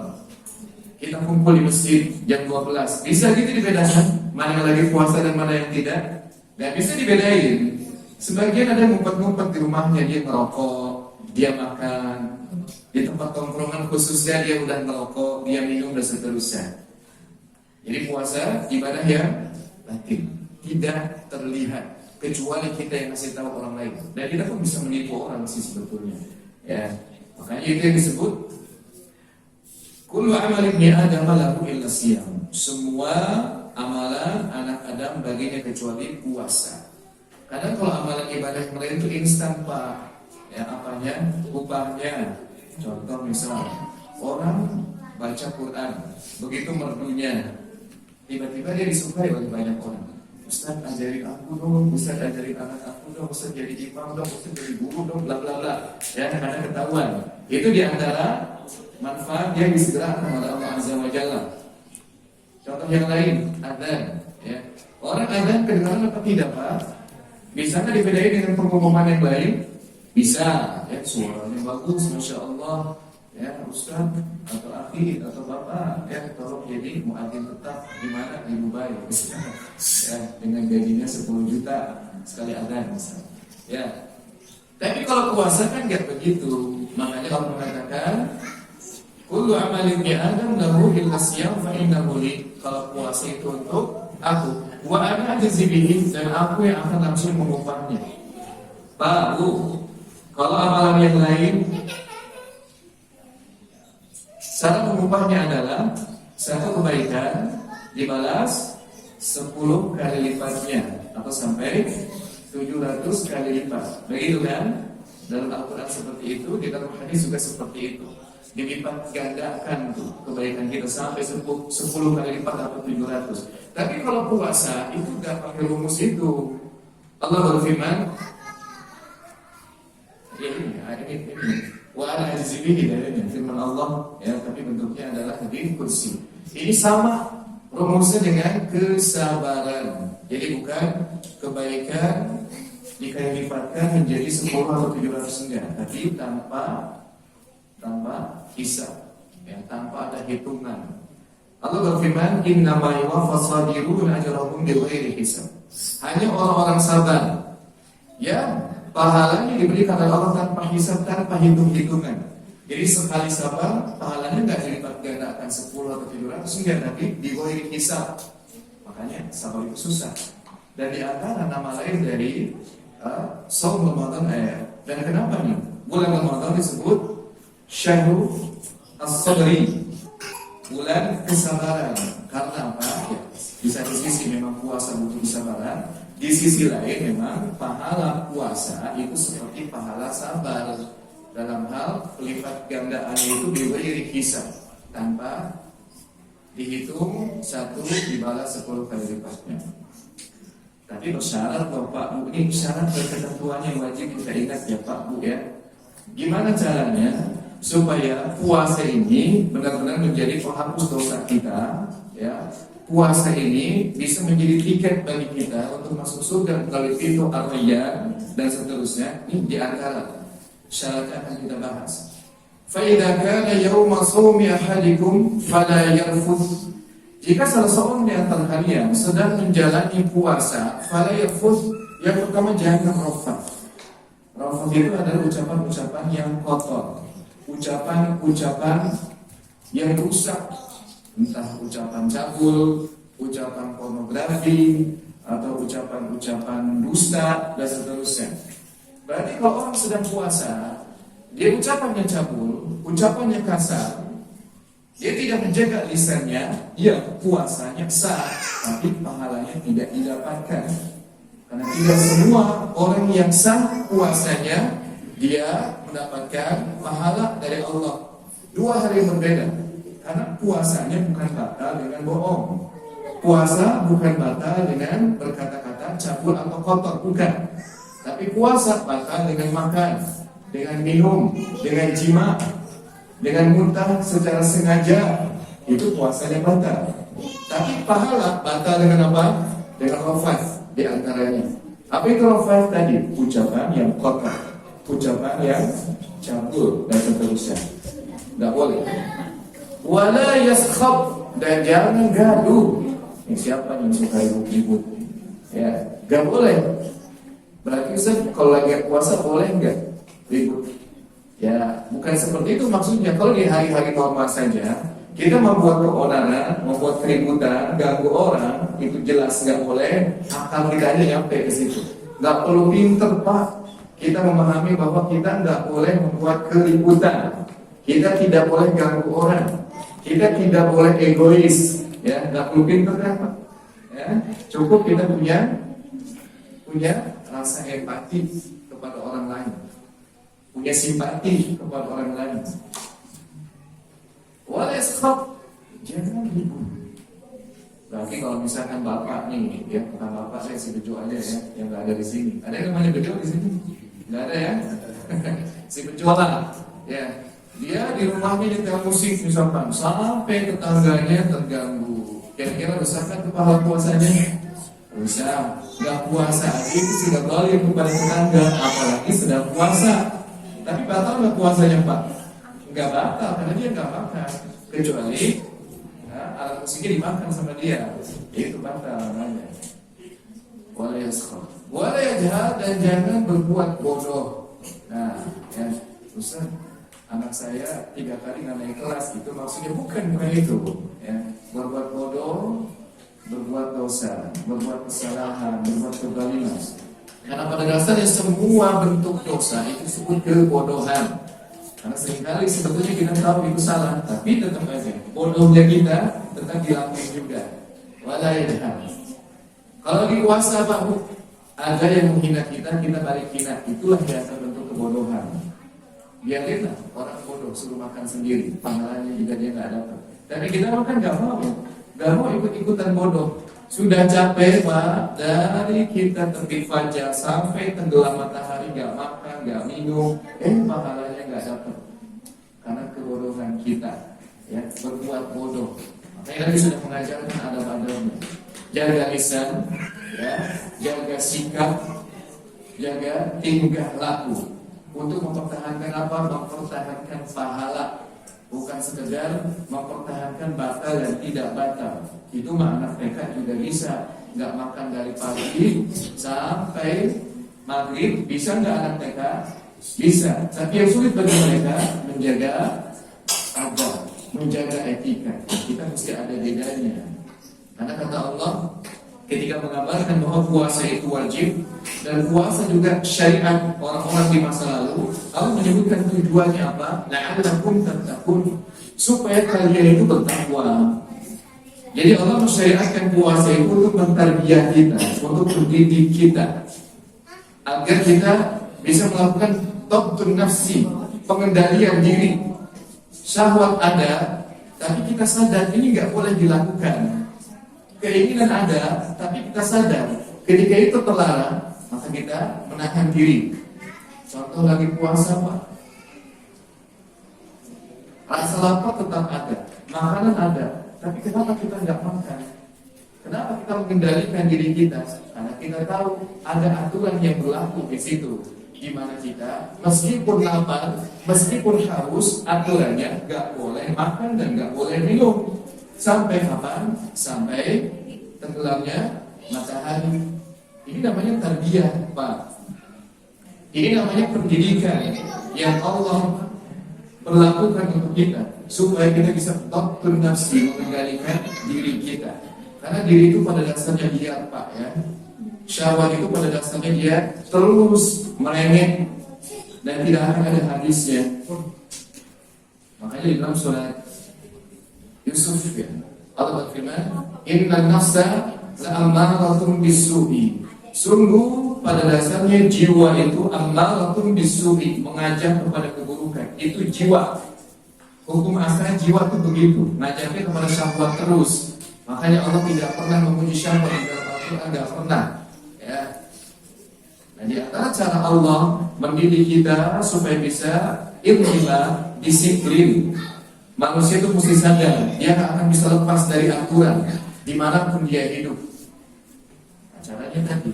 kita kumpul di masjid jam 12, bisa gitu dibedakan mana yang lagi puasa dan mana yang tidak? Nggak bisa dibedain. Sebagian ada yang ngumpet-ngumpet di rumahnya, dia ngerokok, dia makan, di tempat tongkrongan khususnya dia udah ngerokok, dia minum dan seterusnya. Jadi puasa ibadah yang batin, tidak terlihat kecuali kita yang ngasih tahu orang lain. Dan kita pun bisa menipu orang sih sebetulnya. Ya, makanya itu yang disebut kullu amal ibni adam lahu illa siyam. Semua amalan anak Adam baginya kecuali puasa. Kadang kalau amalan ibadah yang lain itu instan Pak. Ya, apanya? Upahnya. Contoh misal orang baca Quran, begitu merdunya, tiba-tiba dia disukai oleh banyak orang. Ustaz ajarin aku dong, Ustaz ajarin anak aku dong, Ustaz jadi imam dong, Ustaz jadi guru dong, bla bla bla. Ya, karena ketahuan. Itu diantara manfaat yang disegerakan oleh Allah Azza wa Jalla. Contoh yang lain, adzan. Ya. Orang adzan kedengaran apa tidak Pak? Bisa nggak dibedain dengan pengumuman yang lain? Bisa, ya, suaranya bagus, masya Allah, ya Ustaz atau akhi atau bapak, ya tolong jadi muadzin tetap di mana di Dubai, ya dengan gajinya 10 juta sekali adzan, ya. Tapi kalau puasa kan nggak begitu, makanya Allah mengatakan kullu amalin bi adam lahu illa siyam fa innahu li. Kalau puasa itu untuk aku, wa ana ajzi bihi, dan aku yang akan langsung mengupahnya. Pak, Bu, kalau amalan yang lain, cara mengubahnya adalah satu kebaikan dibalas 10 kali lipatnya atau sampai 700 kali lipat. Begitu kan? Dalam Al-Quran seperti itu, di dalam hadis juga seperti itu. Dilipat gandakan tuh kebaikan kita sampai 10 kali lipat atau 700. Tapi kalau puasa itu gak pakai rumus itu. Allah berfirman, ini wa ala ajzibihi, dari firman Allah, ya, tapi bentuknya adalah hadis kursi. Ini sama rumusnya dengan kesabaran. Jadi bukan kebaikan dikali lipatkan menjadi 10 atau 700 enggak, tapi tanpa hisab, ya, tanpa ada hitungan. Allah berfirman, innama yuwaffas sabiruna ajrahum bighairi hisab. Hanya orang-orang sabar, ya, pahalanya diberikan oleh Allah tanpa hisab, tanpa hitung-hitungan. Jadi sekali sabar, pahalanya nggak dilipat gandakan 10 atau 700 enggak, tapi bighairi hisab. Makanya sabar itu susah. Dan di antara nama lain dari saum Ramadan, dan kenapa nih bulan Ramadan disebut Syahrul As-Sabri, bulan kesabaran. Karena apa? Ya, di satu sisi memang puasa butuh kesabaran, di sisi lain memang pahala puasa itu seperti pahala sabar dalam hal pelipat gandaannya itu diberi hisab, tanpa dihitung satu dibalas 10 kali lipatnya. Tapi bersyarat loh Pak Bu, ini syarat ketentuannya wajib kita ingat ya Pak Bu ya. Gimana caranya supaya puasa ini benar-benar menjadi penghapus dosa kita, ya. Puasa ini bisa menjadi tiket bagi kita untuk masuk surga melalui pintu ar-rayyan dan seterusnya. Ini di antara syarat yang akan kita bahas. Fa idza kana yauma shaumi ahadikum fala yarfuth. Jika salah seorang di antara kalian sedang menjalani puasa, fala yarfuth, yang pertama jangan rafath. Rafath itu adalah ucapan-ucapan yang kotor, ucapan-ucapan yang rusak, entah ucapan cabul, ucapan pornografi, atau ucapan-ucapan dusta dan seterusnya. Berarti kalau orang sedang puasa, dia ucapannya cabul, ucapannya kasar, dia tidak menjaga lisannya, ya puasanya sah, tapi pahalanya tidak didapatkan. Karena tidak semua orang yang sah puasanya dia mendapatkan pahala dari Allah. Dua hal yang berbeda. Karena puasanya bukan batal dengan bohong. Puasa bukan batal dengan berkata-kata cabul atau kotor, bukan. Tapi puasa batal dengan makan, dengan minum, dengan jima, dengan muntah secara sengaja. Itu puasanya batal. Tapi pahala batal dengan apa? Dengan rafaz di antaranya. Apa itu rafaz tadi? Ucapan yang kotor, ucapan yang cabul dan seterusnya. Tidak boleh. Wala yaskhab, dan jangan gaduh. Ini siapa yang suka ribut? Ya, gak boleh. Berarti Ustaz, kalau lagi puasa boleh nggak ribut? Ya, bukan seperti itu maksudnya. Kalau di hari-hari normal saja, kita membuat keonaran, membuat keributan, ganggu orang, itu jelas nggak boleh. Akal kita aja nyampe ke situ. Nggak perlu pinter, Pak. Kita memahami bahwa kita nggak boleh membuat keributan. Kita tidak boleh ganggu orang. Kita tidak boleh egois. Ya, nggak perlu pinter kan, Pak? Ya, cukup kita punya rasa empati kepada orang lain, punya simpati kepada orang lain. Waleskhab, jangan ribut. Berarti kalau misalkan bapak nih, ya bukan bapak saya si Bejo aja ya, yang nggak ada di sini. Ada yang namanya Bejo di sini? Nggak ada ya? Si Bejo lah, ya. Dia di rumahnya nyetel musik misalkan sampai tetangganya terganggu. Kira-kira besarkan kepala puasanya? Bisa. Nggak puasa itu sudah zalim kepada tetangga, apalagi sedang puasa. Tapi batal nggak puasanya, Pak? Nggak batal karena dia nggak makan, kecuali alat musiknya dimakan sama dia. Itu batal namanya. Boleh sekolah. Boleh jahat dan jangan berbuat bodoh. Nah, ya, Ustaz, anak saya 3 kali nggak naik kelas, itu maksudnya bukan itu, ya. Berbuat bodoh, berbuat dosa, berbuat kesalahan, berbuat kezaliman. Karena pada dasarnya semua bentuk dosa itu disebut kebodohan. Karena seringkali sebetulnya kita tahu itu salah, tapi tetap aja bodohnya kita tetap dilakukan juga. Walayah. Kalau di puasa Pak, ada yang menghina kita, kita balik hina. Itulah biasa bentuk kebodohan. Biarinlah orang bodoh suruh makan sendiri, pahalanya juga dia nggak dapat. Tapi kita makan nggak mau ikut-ikutan bodoh. Sudah capek Pak, dari kita terbit fajar sampai tenggelam matahari nggak makan, nggak minum, pahalanya nggak dapat. Karena kebodohan kita, ya berbuat bodoh. Makanya tadi sudah mengajarkan adab-adabnya. Jaga lisan, ya, jaga sikap, jaga tingkah laku. Untuk mempertahankan apa? Mempertahankan pahala. Bukan sekedar mempertahankan batal dan tidak batal. Itu mah anak TK juga bisa. Nggak makan dari pagi sampai maghrib. Bisa nggak anak TK? Bisa. Tapi yang sulit bagi mereka menjaga adab, menjaga etika. Kita mesti ada bedanya. Karena kata Allah ketika mengabarkan bahwa puasa itu wajib dan puasa juga syariat orang-orang di masa lalu, Allah menyebutkan tujuannya apa? La'allakum tattaqun, supaya kalian itu bertakwa. Jadi Allah mensyariatkan puasa itu untuk mentarbiyah kita, untuk mendidik kita, agar kita bisa melakukan thabtun nafsi, pengendalian diri. Syahwat ada, tapi kita sadar ini nggak boleh dilakukan. Keinginan ada, tapi kita sadar ketika itu terlarang, maka kita menahan diri. Contoh lagi puasa Pak, rasa lapar tetap ada, makanan ada, tapi kenapa kita nggak makan? Kenapa kita mengendalikan diri kita? Karena kita tahu ada aturan yang berlaku di situ, di mana kita meskipun lapar, meskipun haus, aturannya nggak boleh makan dan nggak boleh minum. Sampai kapan? Sampai tenggelamnya matahari. Ini namanya tarbiyah, Pak. Ini namanya pendidikan yang Allah berlakukan untuk kita, supaya kita bisa thabtun nafsi, mengendalikan diri kita. Karena diri itu pada dasarnya liar, Pak, ya. Syahwat itu pada dasarnya dia terus merengek dan tidak akan ada habisnya. Makanya di dalam surat Yusuf, ya, Allah berfirman, "Inna nafsa la'ammaratun bisu'i Sungguh pada dasarnya jiwa itu ammaratun bisu'i, mengajak kepada keburukan. Itu jiwa. Hukum asalnya jiwa itu begitu, ngajaknya kepada syahwat terus. Makanya Allah tidak pernah memuji syahwat di dalam Al-Quran, tidak pernah. Ya. Nah, di antara cara Allah mendidik kita supaya bisa ilmiah, disiplin. Manusia itu mesti sadar, dia akan bisa lepas dari aturan dimanapun dia hidup. Nah, caranya tadi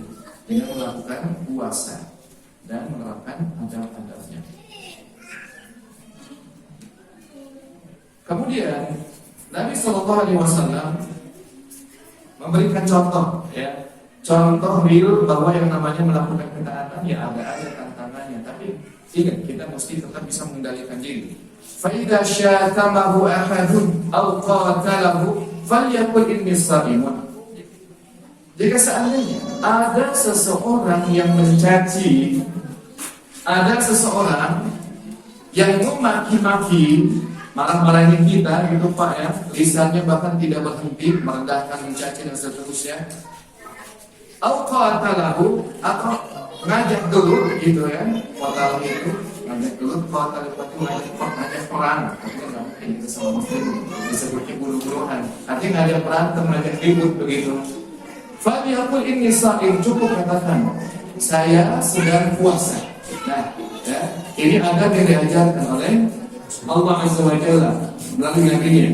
dengan melakukan puasa dan menerapkan adab-adabnya. Kemudian Nabi SAW memberikan contoh, ya, contoh real bahwa yang namanya melakukan ketaatan ya ada tantangannya, tapi ingat kita mesti tetap bisa mengendalikan diri. فَإِذَا شَاتَمَهُ أَحَدٌ أَوْ قَاتَلَهُ فَلْيَقُلْ إِنِّي صَائِمٌ. Jika seandainya ada seseorang yang mencaci, ada seseorang yang memaki-maki, marah-marahin kita gitu Pak ya, lisannya bahkan tidak berhenti merendahkan, mencaci dan seterusnya, أَوْ قَاتَلَهُ, atau ngajak dulu gitu ya, qatalah itu ngajak dulu, qatalah itu ngajak perang, artinya nggak mungkin itu sama muslim disebutnya bunuh-bunuhan, artinya ngajak berantem, ngajak ribut begitu. Fadiyakul inni sha'im, cukup katakan saya sedang puasa. Nah, ya, ini adab yang diajarkan oleh Allah Azza wa Jalla melalui nabinya.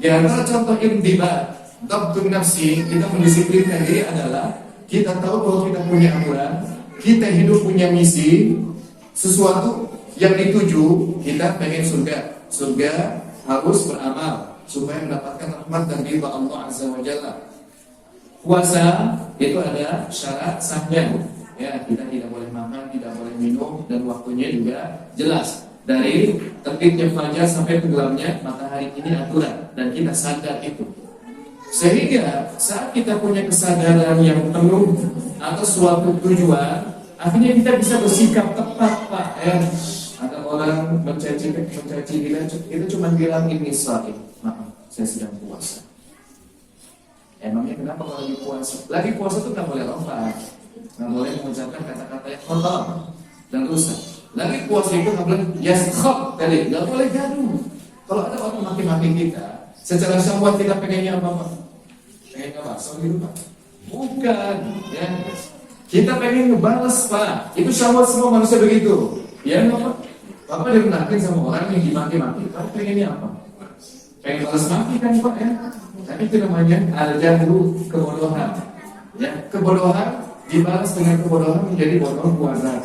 Di antara contoh intibat, dhabtun nafsi, kita mendisiplinkan diri adalah kita tahu bahwa kita punya aturan, kita hidup punya misi, sesuatu yang dituju, kita pengen surga. Surga harus beramal supaya mendapatkan rahmat dan ridha Allah Azza wa Jalla. Puasa itu ada syarat sahnya, ya, kita tidak boleh makan, tidak boleh minum, dan waktunya juga jelas dari terbitnya fajar sampai tenggelamnya matahari, ini aturan dan kita sadar itu. Sehingga saat kita punya kesadaran yang penuh atau suatu tujuan, akhirnya kita bisa bersikap tepat, Pak. Ada orang mencaci kita cuma bilang ini sha'im, maaf, saya sedang puasa. Emangnya kenapa kalau lagi puasa? Lagi puasa itu nggak boleh lompat, nggak boleh mengucapkan kata-kata yang kotor dan rusak. Lagi puasa itu nggak boleh yaskhab tadi, nggak boleh gaduh. Kalau ada orang maki-maki kita, secara syahwat kita pengennya apa? Pengen apa? So gitu Pak? Bukan, ya. Kita pengen ngebales Pak. Itu syahwat semua manusia begitu. Ya nggak Pak? Bapak direnakin sama orang yang dimaki-maki. Bapak pengennya apa? Pengen balas maki kan Pak ya? Tapi itu namanya al-jahlu, kebodohan. Ya, kebodohan dibalas dengan kebodohan menjadi bodoh kuadrat.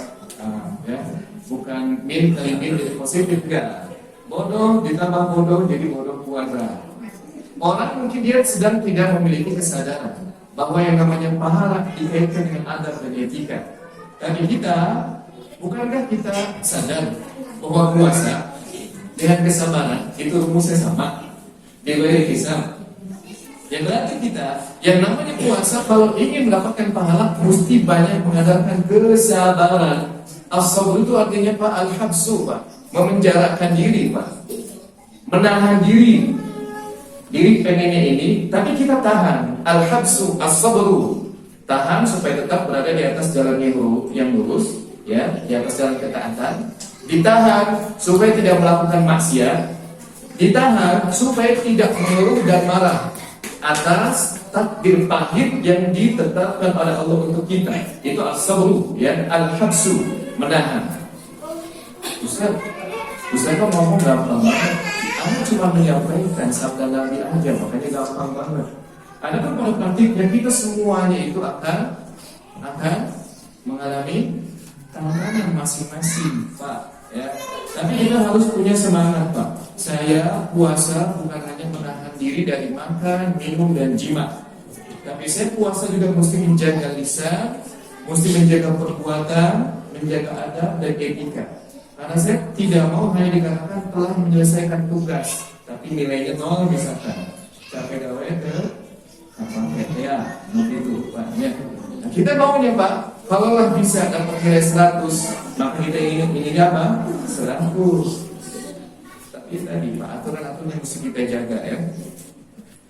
Ya, bukan min kali min jadi positif enggak. Bodoh ditambah bodoh jadi bodoh kuadrat. Orang mungkin dia sedang tidak memiliki kesadaran bahwa yang namanya pahala dikaitkan dengan adab dan etika. Tapi kita, bukankah kita sadar bahwa puasa dengan kesabaran itu rumusnya sama? Diberi kisah. Ya berarti kita yang namanya puasa kalau ingin mendapatkan pahala mesti banyak mengadakan kesabaran. As-sabr itu artinya Pak al-habsu Pak, memenjarakan diri Pak, menahan diri. Diri pengennya ini, tapi kita tahan. Al-habsu, as-sabru, tahan supaya tetap berada di atas jalan yang lurus, ya, di atas jalan ketaatan. Ditahan supaya tidak melakukan maksiat. Ditahan supaya tidak mengeluh dan marah atas takdir pahit yang ditetapkan oleh Allah untuk kita. Itu as-sabru, ya, al-habsu, menahan. Ustaz kok ngomong gampang banget. Aku cuma menyampaikan sabda Nabi aja, makanya gampang banget. Ada kan pada praktiknya kita semuanya itu akan mengalami tantangan masing-masing, Pak. Ya, tapi kita harus punya semangat, Pak. Saya puasa bukan hanya menahan diri dari makan, minum, dan jima. Tapi saya puasa juga mesti menjaga lisan, mesti menjaga perbuatan, menjaga adab dan etika. Karena saya tidak mau hanya dikatakan telah menyelesaikan tugas, tapi nilainya 0 misalkan. Capek gawe ke apa ya, begitu Pak. Ya. Nah, kita maunya Pak, kalaulah bisa dapat nilai 100, maka kita ingin apa? 100. Tapi tadi Pak, aturan-aturan yang mesti kita jaga ya.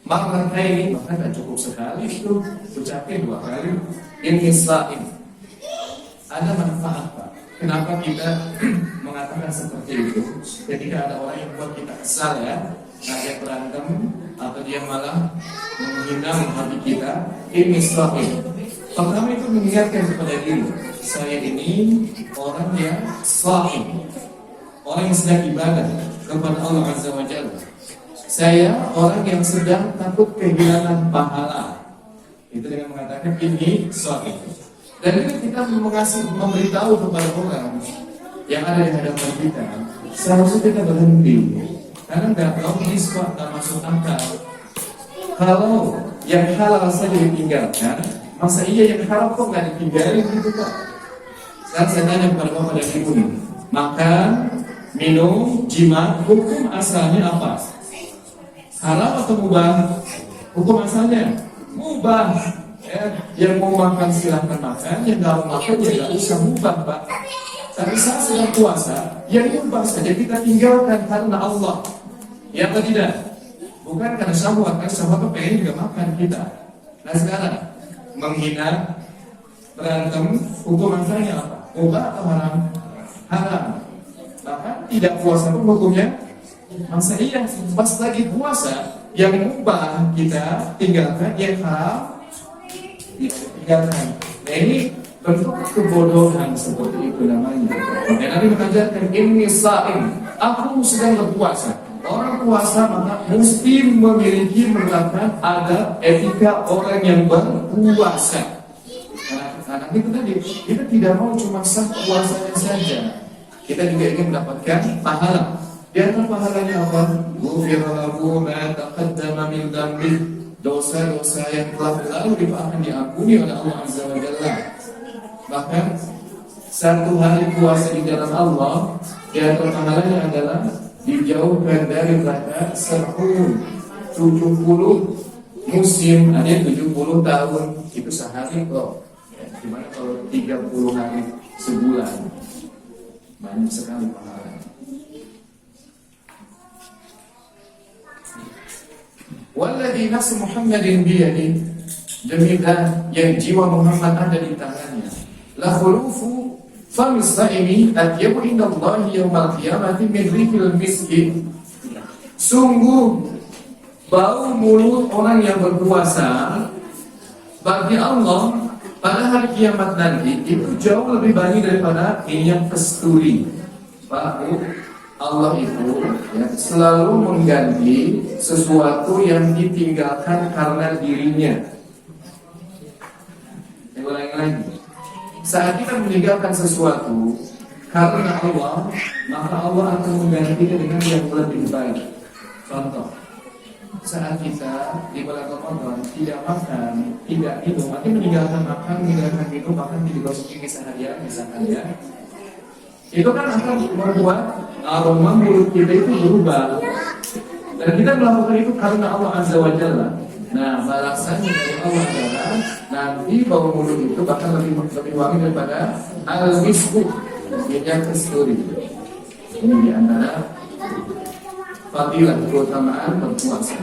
Marrataini, maka tidak cukup sekali itu ucapin 2 kali. Inni shaim. Ada manfaat, Pak. Kenapa kita mengatakan seperti itu? Ketika ada orang yang buat kita kesal ya, ngajak berantem atau dia malah menghina menghati kita, inni shaim. Pertama itu mengingatkan kepada diri, saya ini orang yang shaim, orang yang sedang ibadah kepada Allah Azza wa Jalla. Saya orang yang sedang takut kehilangan pahala. Itu dengan mengatakan ini shaim. Dan itu kita memberitahu kepada orang yang ada di hadapan kita, seharusnya kita berhenti. Karena nggak tahu ini nggak masuk akal. Kalau yang halal saja ditinggalkan, masa iya yang haram kok nggak ditinggalin gitu Pak? Sekarang saya tanya kepada Bapak dan Ibu nih, makan, minum, jima, hukum asalnya apa? Haram atau mubah? Hukum asalnya mubah. Ya, yang mau makan silahkan makan, yang nggak mau makan ya nggak usah mubah Pak. Tapi saat sedang puasa, yang mubah saja kita tinggalkan karena Allah. Ya atau tidak? Bukan karena syahwat, karena syahwat itu pengen juga makan kita. Nah sekarang menghina, berantem, hukum asalnya apa? Mubah atau haram? Haram. Bahkan tidak puasa pun hukumnya. Masa iya pas lagi puasa yang mubah kita tinggalkan, yang haram tinggalkan. Nah ini bentuk kebodohan seperti itu namanya. Dan Nabi mengajarkan inni shaim, aku sedang berpuasa. Orang puasa maka mesti memiliki menerapkan adab etika orang yang berpuasa. Karena itu tadi kita tidak mau cuma sah puasanya saja, kita juga ingin mendapatkan pahala. Di antara pahalanya apa? Ghufira lahu ma taqaddama min dhanbi. Dosa-dosa yang telah lalu akan diampuni oleh Allah Azza wa Jalla. Bahkan 1 hari puasa di jalan Allah, di antara pahalanya adalah dijauhkan dari neraka 70 musim, ada 70 tahun, itu sehari kok. Gimana kalau 30 hari sebulan? Banyak sekali pahalanya. Walladzi nafsu Muhammadin biyadi, demi yang jiwa Muhammad ada di tangannya, la khulufu fami shaimi atyabu indallahi yaumal qiyamati min rihil miski. Sungguh bau mulut orang yang berpuasa bagi Allah pada hari kiamat nanti itu jauh lebih banyak daripada minyak kasturi. Pak, Allah itu ya, selalu mengganti sesuatu yang ditinggalkan karena dirinya. Saya ulangi lagi. Saat kita meninggalkan sesuatu karena Allah, maka Allah akan menggantinya dengan yang lebih baik. Contoh, saat kita di bulan Ramadan tidak makan, tidak minum, artinya meninggalkan makan, meninggalkan minum, bahkan digosok seharian misalkan ya, itu kan akan membuat aroma mulut kita itu berubah. Dan kita melakukan itu karena Allah Azza wa Jalla. Nah, balasannya dari Allah adalah nanti bau mulut itu bahkan lebih wangi daripada al-misku, minyak kasturi. Ini di antara fadilah keutamaan berpuasa.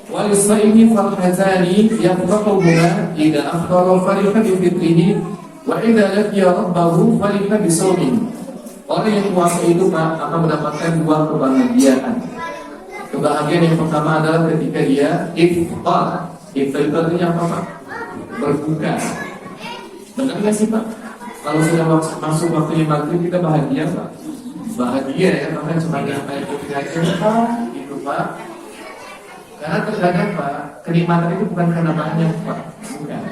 Wal saimi farhatani yaqtahuma idza afṭara fariha bi fitrihi wa idza laqiya rabbahu fariha bi shawmihi. Orang yang puasa itu akan mendapatkan 2 kebahagiaan. Kebahagiaan yang pertama adalah ketika dia iftar. Iftar itu artinya apa Pak? Berbuka. Benar nggak sih Pak? Kalau sudah masuk waktunya maghrib kita bahagia Pak? Bahagia ya, bahkan cuma air putih aja itu Pak. Karena terkadang Pak, kenikmatan itu bukan karena banyak Pak, bukan.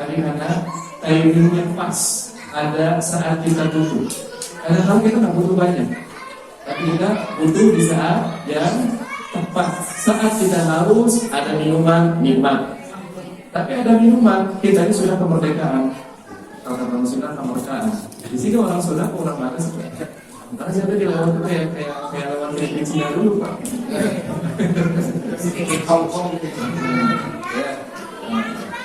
Tapi karena timingnya pas. Ada saat kita butuh. Karena tahu kita nggak butuh banyak, tapi kita butuh di saat yang tepat. Saat kita haus, ada minuman, nikmat. Tapi ada minuman, kita ini sudah kemerdekaan. Kalau kata sudah kemerdekaan. Di sini orang sudah orang mana sih? Karena saya tadi lewat itu kayak lewat Cina dulu Pak. Hongkong. Ya.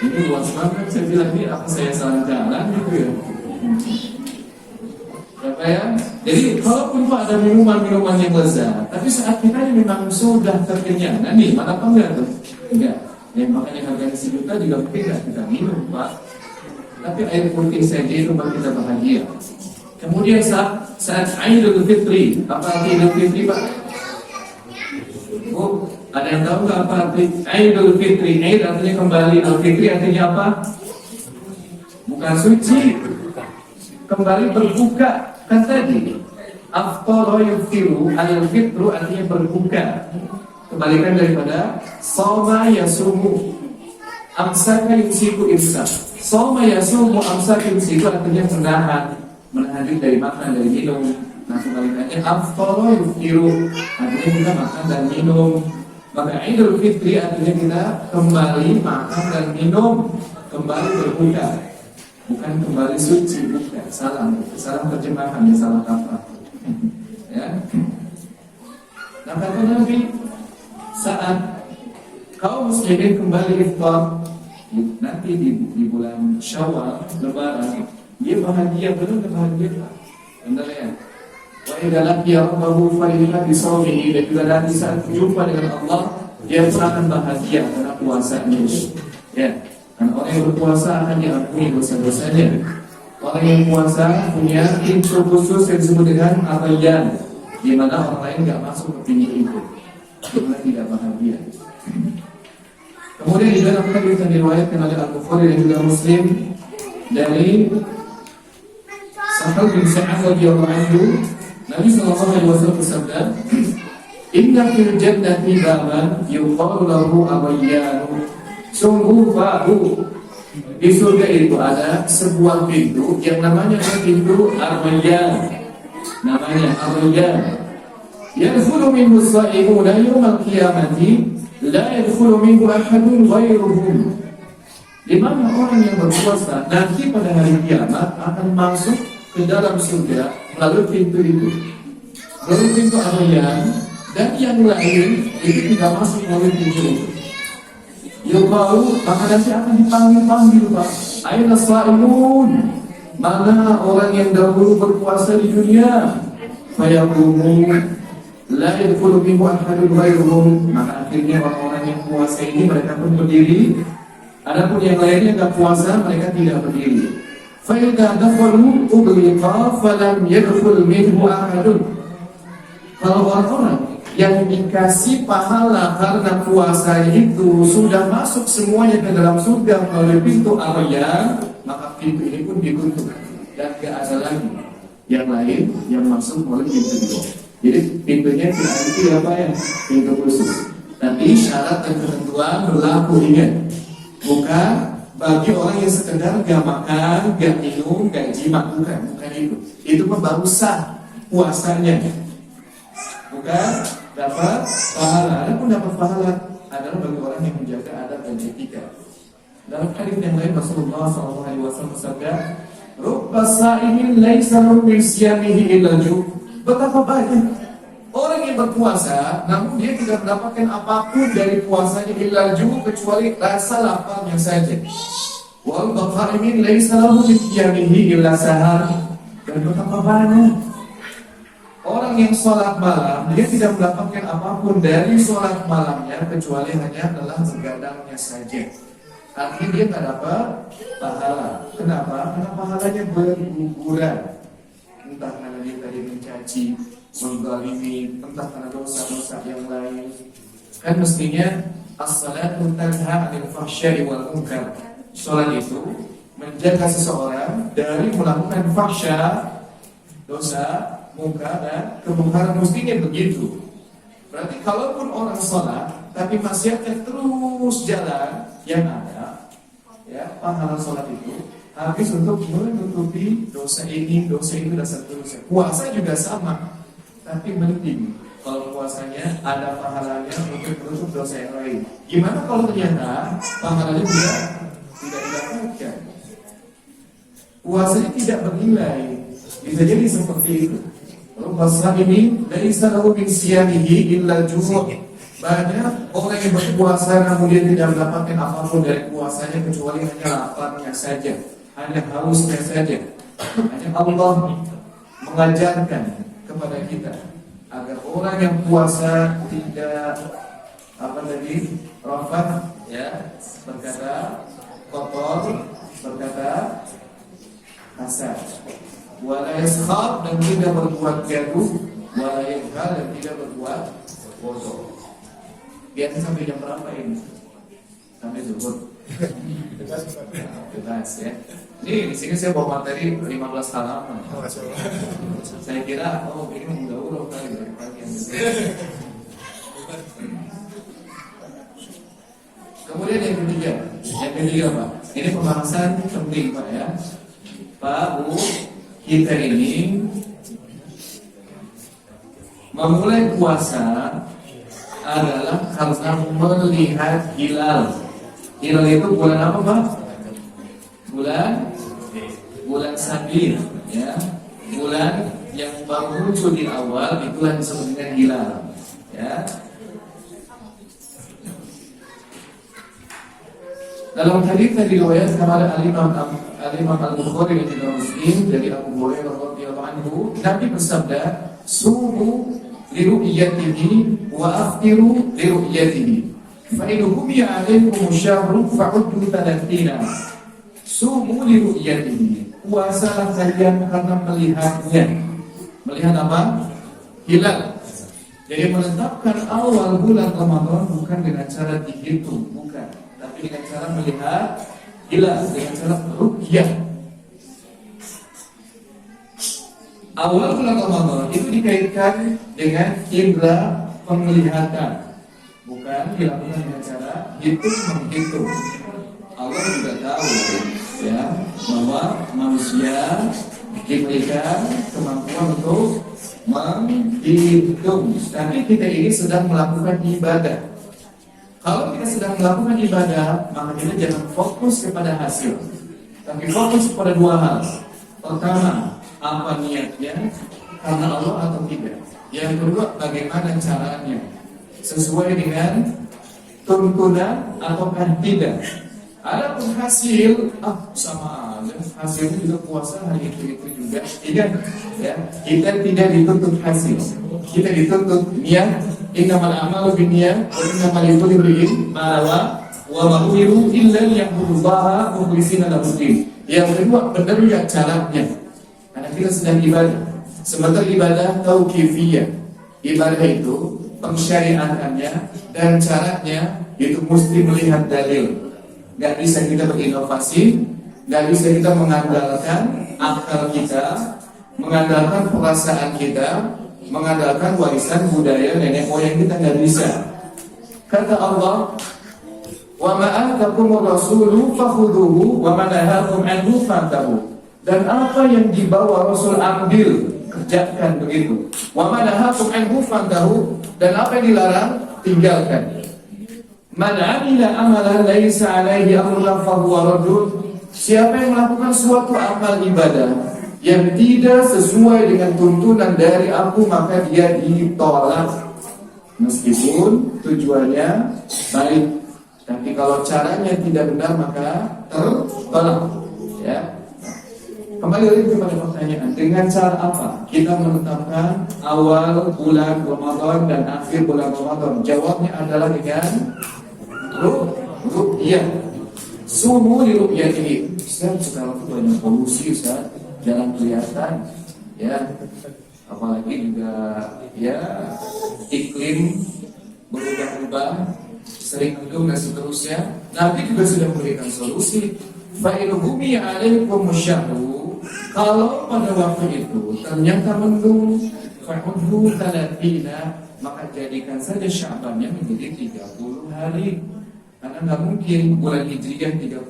Ini luas banget. Saya bilang ini apa saya salah jalan gitu ya? Bapak Ya, jadi kalaupun Pak ada minuman-minuman yang lezat, tapi saat kita ini memang sudah terkenyang, nih mana apa enggak tuh? Enggak. Ya, makanya harganya sejuta juga mungkin enggak kita minum Pak. Tapi air putih saja itu buat kita bahagia. Kemudian saat Idul Fitri, apa arti Idul Fitri Pak? Bu, ada yang tahu nggak apa arti Idul Fitri? Eid artinya kembali, Idul Fitri artinya apa? Bukan suci, kembali berbuka. Kan tadi aftara yufiru, al-fitru artinya berbuka. Kebalikan daripada soma yasumu, amsaka yumsiku imsak. Soma yasumu, amsaka yumsiku artinya menahan diri dari makan, dari minum. Nah kebalikannya aftara yufiru artinya kita makan dan minum. Maka Idul Fitri artinya kita kembali makan dan minum, kembali berbuka. Bukan kembali suci, bukan. Salah terjemahan, ya salah kata. Ya. Nah kata Nabi, saat kaum muslimin kembali iftar nanti di bulan Syawal Lebaran, dia bahagia, benar bahagia. Benar ya. Wa idza laqiya rabbahu farihna bi sawmihi, dan juga nanti saat berjumpa dengan Allah, dia akan bahagia karena puasanya. Ya. Dan orang yang berpuasa akan diampuni dosa-dosanya. Orang yang puasa punya pintu khusus yang disebut dengan Ar-Rayyan, di mana orang lain nggak masuk ke pintu itu, karena tidak bahagia. Kemudian di dalam hadis yang diriwayatkan oleh Al-Bukhari dan juga Muslim dari Sahal bin Sa'ad radhiyallahu anhu, Nabi sallallahu alaihi wasallam bersabda, "Inna fil jannati baban yuqalu lahu Ar-Rayyan." Sungguh baru di surga itu ada sebuah pintu yang namanya pintu Ar-Rayyan. Namanya Ar-Rayyan. Yadkhulu minhu as-sa'imuna yawmal qiyamati la yadkhulu minhu ahadun ghairuhum. Di mana orang yang berpuasa nanti pada hari kiamat akan masuk ke dalam surga melalui pintu itu. Melalui pintu Ar-Rayyan, dan yang lain itu tidak masuk melalui pintu itu. Yuqalu, maka nanti akan dipanggil Pak. Aina shaimun, mana orang yang dahulu berpuasa di dunia? Fayaqumu la yadkhulu minhu ahadun ghairuhum. Maka akhirnya orang-orang yang puasa ini mereka pun berdiri. Adapun yang lainnya enggak puasa, mereka tidak berdiri. Fa idza dakhalu ughliqa falam yadkhul minhu ahadun. Kalau orang-orang yang dikasih pahala karena puasa itu sudah masuk semuanya ke dalam surga melalui pintu Ar-Rayyan, maka pintu ini pun ditutup dan tidak ada lagi yang lain yang masuk melalui pintu itu. Jadi pintunya tidak itu apa ya, pintu khusus. Tapi syarat dan ketentuan berlaku, ingat, bukan bagi orang yang sekedar gak makan, gak minum, gak jima, bukan itu. Itu pun baru sah puasanya, bukan dapat pahala. Adapun dapat pahala adalah bagi orang yang menjaga adab dan etika. Dalam hadis yang lain Rasulullah SAW bersabda, "Rubba sha'imin laisa min siyamihi illa ju'." Betapa banyak orang yang berpuasa namun dia tidak mendapatkan apapun dari puasanya illa ju', kecuali rasa laparnya saja. Wal qa'imin laisa lahu min siyamihi illa sahar. Dan betapa banyak orang yang sholat malam, dia tidak mendapatkan apapun dari sholat malamnya kecuali hanya adalah begadangnya saja. Artinya dia tidak dapat pahala. Kenapa? Karena pahalanya berguguran. Entah karena dia tadi mencaci, menzalimi, entah karena dosa-dosa yang lain. Kan mestinya as-salatu tanha 'anil fahsya'i wal munkar. Sholat itu menjaga seseorang dari melakukan fahsya, dosa, muka dan kemungkaran, mestinya begitu. Berarti kalaupun orang sholat tapi maksiatnya terus jalan, yang ada ya pahala sholat itu habis untuk menutupi dosa ini, dosa itu, dan seterusnya. Puasa juga sama, tapi mending kalau puasanya ada pahalanya untuk menutup dosa yang lain. Gimana kalau ternyata pahalanya tidak didapatkan? Puasanya tidak bernilai, bisa jadi seperti itu. Puasa ini dari selalu min siyamihi illa ju'. Banyak orang yang berpuasa namun dia tidak mendapatkan apapun dari puasanya kecuali hanya laparnya saja, hanya hausnya saja. Hanya Allah mengajarkan kepada kita agar orang yang puasa tidak rafat, ya, berkata kotor, berkata kasar, wala yaskhab, dan tidak berbuat gaduh, wala yaghal, dan tidak berbuat bodoh. Biasa sampai jam berapa ini? Sampai zuhur. Bebas ya. Ini di sini saya bawa materi 15 halaman. Saya kira ini udah urut kali dari pagi yang Kemudian yang ketiga Pak, ini pembahasan penting Pak ya. Pak Bu, kita ini memulai puasa adalah karena melihat hilal. Hilal itu bulan apa Pak? Bulan Sabir, ya. Bulan yang baru muncul di awal itulah disebut dengan hilal, ya. Dalam hadis yang diriwayatkan oleh Al-Imam Al-Bukhari dan juga Muslim dari Abu Hurairah radhiyallahu anhu, Nabi bersabda, "Sumu li ru'yatihi wa aftiru li ru'yatihi. Fa in humiya 'alaikum syahrun fa'uddu 30." Sumu li ru'yatihi. Puasalah kalian karena melihatnya. Melihat apa? Hilal. Jadi menetapkan awal bulan Ramadan bukan dengan cara dihitung, bukan, tapi dengan cara melihat hilal, dengan cara ru'yah. Awal bulan Ramadan itu dikaitkan dengan indera penglihatan, bukan dilakukan dengan cara menghitung. Allah juga tahu ya bahwa manusia diberikan kemampuan untuk menghitung, tapi kita ini sedang melakukan ibadah. Kalau kita sedang melakukan ibadah, maka kita jangan fokus kepada hasil, tapi fokus kepada dua hal. Pertama, apa niatnya, karena Allah atau tidak. Yang kedua, bagaimana caranya, sesuai dengan tuntunan ataukah tidak. Adapun hasil, sama aja, hasilnya juga puasa hari itu juga. Tidak, ya, kita tidak dituntut hasil, kita dituntut niat. Innamal a'malu binniyat wa innamal likulli imrin ma nawa wa ma umiru illa liya'budullaha mukhlishina lahu-d-din. Yang kedua, benar ya caranya. Karena kita sedang ibadah. Sementara ibadah tauqifiyah. Ibadah itu pensyariatannya dan caranya itu mesti melihat dalil. Gak bisa kita berinovasi, gak bisa kita mengandalkan akal kita, mengandalkan perasaan kita, mengandalkan warisan budaya nenek moyang kita, gak bisa. Kata Allah, "Wa ma atakumur rasulu fakhuduhu wa ma nahakum anhu fantahu." Dan apa yang dibawa Rasul ambil, kerjakan begitu. Wa ma nahakum anhu fantahu, dan apa yang dilarang, tinggalkan. Man 'amila amalan laisa 'alaihi amruna fahuwa raddun. Siapa yang melakukan suatu amal ibadah yang tidak sesuai dengan tuntunan dari aku, maka dia ditolak. Meskipun tujuannya baik, tapi kalau caranya tidak benar maka tertolak. Ya. Kembali lagi kepada pertanyaan, dengan cara apa kita menetapkan awal bulan Ramadan dan akhir bulan Ramadan? Jawabnya adalah dengan ru'yah. Sumu di ru'yah ini. Ustaz, sekarang itu banyak polusi, Ustaz, jarang kelihatan, ya. Apalagi juga ya iklim berubah-ubah, sering mendung dan seterusnya. Nabi juga sudah memberikan solusi. Fa'ilhumi 'alaikum syahru. Kalau pada waktu itu ternyata mendung, fa'udhu 30, maka jadikan saja Sya'bannya menjadi 30 hari. Karena nggak mungkin bulan Hijriyah 31.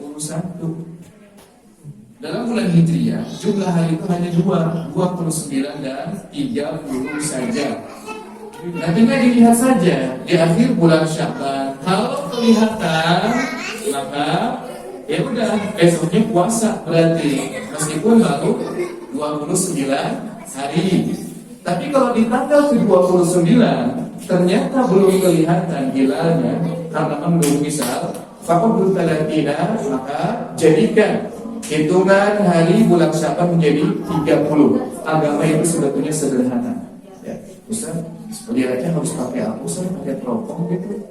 Dalam bulan Hijriyah jumlah hari itu hanya 29 dan 30 saja. Nah, tinggal dilihat saja di akhir bulan Sya'ban. Kalau kelihatan, maka ya udah besoknya puasa berarti, meskipun baru 29 hari. Tapi kalau di tanggal ke-29 ternyata belum kelihatan hilalnya karena mendung misal, faqudul 30, maka jadikan hitungan hari bulan Sya'ban menjadi 30. Agama itu sebetulnya sederhana. Ya, Ustaz, lihatnya harus pakai apa? Ustaz, pakai teropong gitu.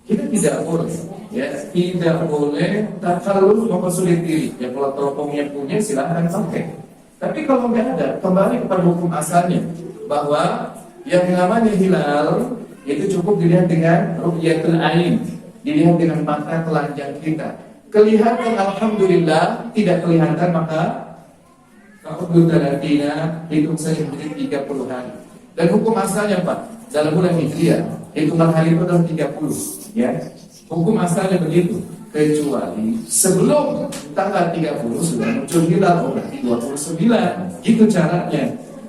Kita tidak boleh, ya, tidak boleh takalluf mempersulit diri. Ya, kalau teropongnya punya silahkan pakai. Tapi kalau nggak ada, kembali kepada hukum asalnya bahwa yang namanya hilal itu cukup dilihat dengan ru'yatul ain, dilihat dengan mata telanjang kita. Kelihatan alhamdulillah, tidak kelihatan maka fa'udul talatina, hitung saja menjadi 30 hari. Dan hukum asalnya Pak, dalam bulan Hijriah, hitungan hari itu adalah 30, ya. Hukum asalnya begitu, kecuali sebelum tanggal 30 sudah muncul hilal, berarti 29. Gitu caranya.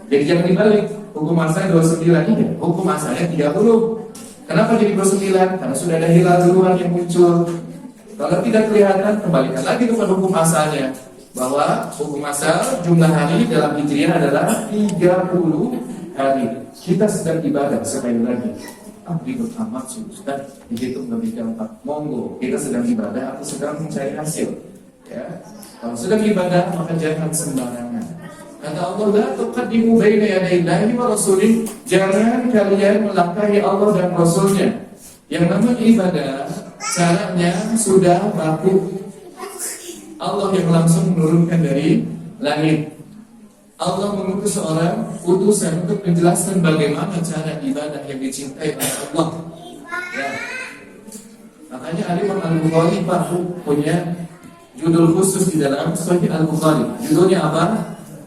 Jadi jangan dibalik. Hukum asalnya 29 ini, hukum asalnya 30. Kenapa jadi 29? Karena sudah ada hilal duluan yang muncul. Kalau tidak kelihatan, kembalikan lagi kepada hukum asalnya, bahwa hukum asal jumlah hari dalam Hijriah adalah 30 hari. Kita sedang ibadah, sekali lagi. Ribut amat sih Ustaz, dihitung lebih gampang. Monggo, kita sedang ibadah atau sedang mencari hasil. Ya, kalau sedang ibadah maka jangan sembarangan. Kata Allah, la tuqaddimu baina yadayillahi wa rasulih. Jangan kalian melangkahi Allah dan Rasulnya. Yang namanya ibadah, caranya sudah baku. Allah yang langsung menurunkan dari langit. Allah mengutus seorang utusan untuk menjelaskan bagaimana cara ibadah yang dicintai oleh Allah. Ya. Makanya Imam Al-Bukhari punya judul khusus di dalam Sahih Al-Bukhari. Judulnya apa?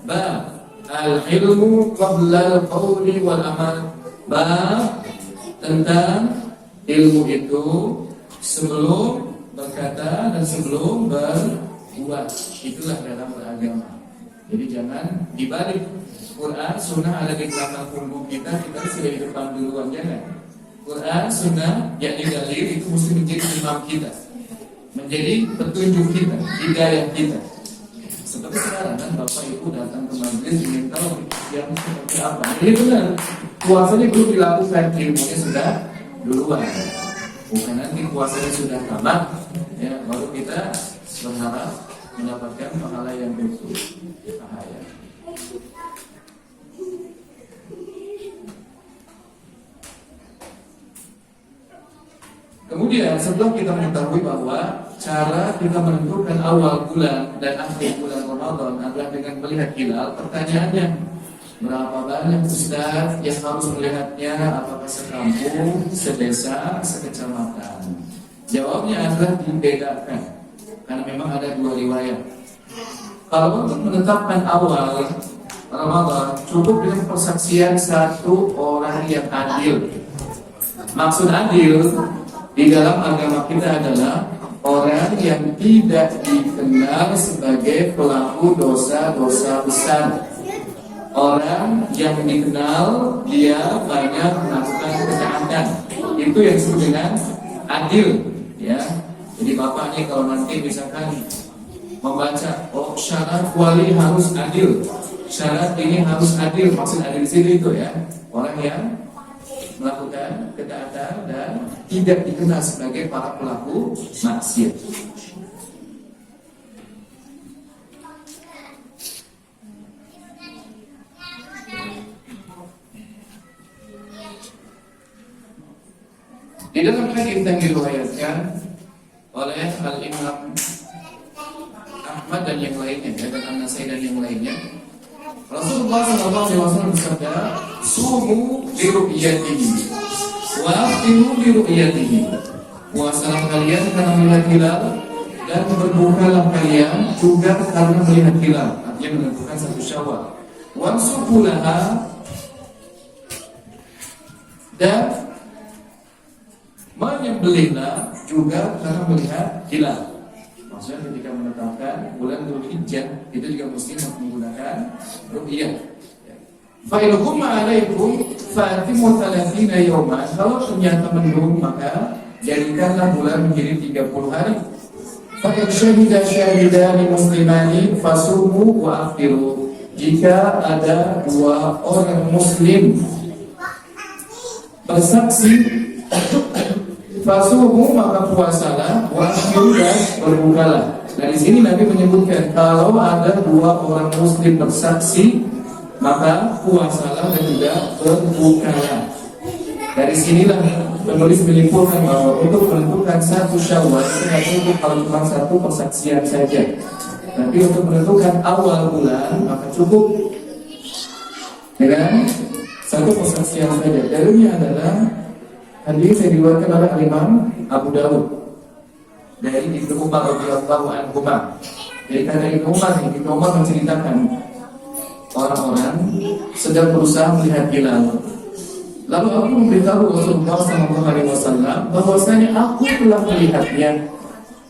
Bab al-ilmu qabla al-qawli wal amal. Bab tentang ilmu itu sebelum berkata dan sebelum berbuat. Itulah dalam beragama. Jadi jangan dibalik. Quran, sunnah ada di belakang punggung kita sudah di depan duluan, jangan. Quran, sunnah, yakni dalil itu mesti menjadi imam kita, menjadi petunjuk kita, hidayah kita. Seperti sekarang kan Bapak Ibu datang ke majelis ingin tahu yang seperti apa. Ini benar, puasanya belum dilakukan, ilmunya sudah duluan. Bukan nanti puasanya sudah tamat, ya baru kita berharap mendapatkan pahala yang utuh. Bahaya. Kemudian setelah kita mengetahui bahwa cara kita menentukan awal bulan dan akhir bulan Ramadan adalah dengan melihat hilal, pertanyaannya berapa banyak Ustaz yang harus melihatnya? Apakah sekampung, sedesa, sekecamatan? Jawabnya adalah dibedakan, karena memang ada dua riwayat. Kalau untuk menetapkan awal Ramadan cukup dengan persaksian satu orang yang adil. Maksud adil di dalam agama kita adalah orang yang tidak dikenal sebagai pelaku dosa-dosa besar. Orang yang dikenal dia banyak melakukan ketaatan. Itu yang disebut dengan adil, ya. Jadi Bapak nih kalau nanti misalkan membaca, oh syarat wali harus adil, syarat ini harus adil, maksud adil di sini itu ya, orang yang melakukan ketaatan dan tidak dikenal sebagai para pelaku maksiat. Di dalam hadis yang diriwayatkan oleh Al-Imam Ahmad dan yang lainnya, ya, dan An-Nasai dan yang lainnya, Rasulullah SAW bersabda, "Sumu li ru'yatihi, wa aftiru li ru'yatihi." Puasalah kalian karena melihat hilal dan berbukalah kalian juga karena melihat hilal, artinya menentukan satu Syawal. Wansukulaha, dan menyembelihlah juga karena melihat hilal. Maksudnya ketika menetapkan bulan Dzulhijjah itu juga mesti menggunakan ru'yah. Fa'ilhum ma'alaikum fa'atimu 30 yawman. Kalau ternyata mendung maka jadikanlah bulan menjadi 30 hari. Fa'in syahida syahidani muslimani fasumu wa aftiru. Jika ada dua orang muslim bersaksi, fasumu maka puasalah, wa aftiru dan berbukalah. Nah di sini Nabi menyebutkan kalau ada dua orang muslim bersaksi maka puasalah dan juga berbukalah. Dari sinilah penulis menyimpulkan bahwa untuk menentukan satu Syawal tidak cukup kalau cuma satu persaksian saja, tapi untuk menentukan awal bulan maka cukup dengan satu persaksian saja. Dalilnya adalah hadis yang diriwayatkan oleh Imam Abu Dawud dari Ibnu Umar radhiyallahu anhu. Jadi karena Ibnu Umar menceritakan orang-orang sedang berusaha melihat hilal. Lalu aku memberitahu Rasulullah SAW bahwasanya aku telah melihatnya.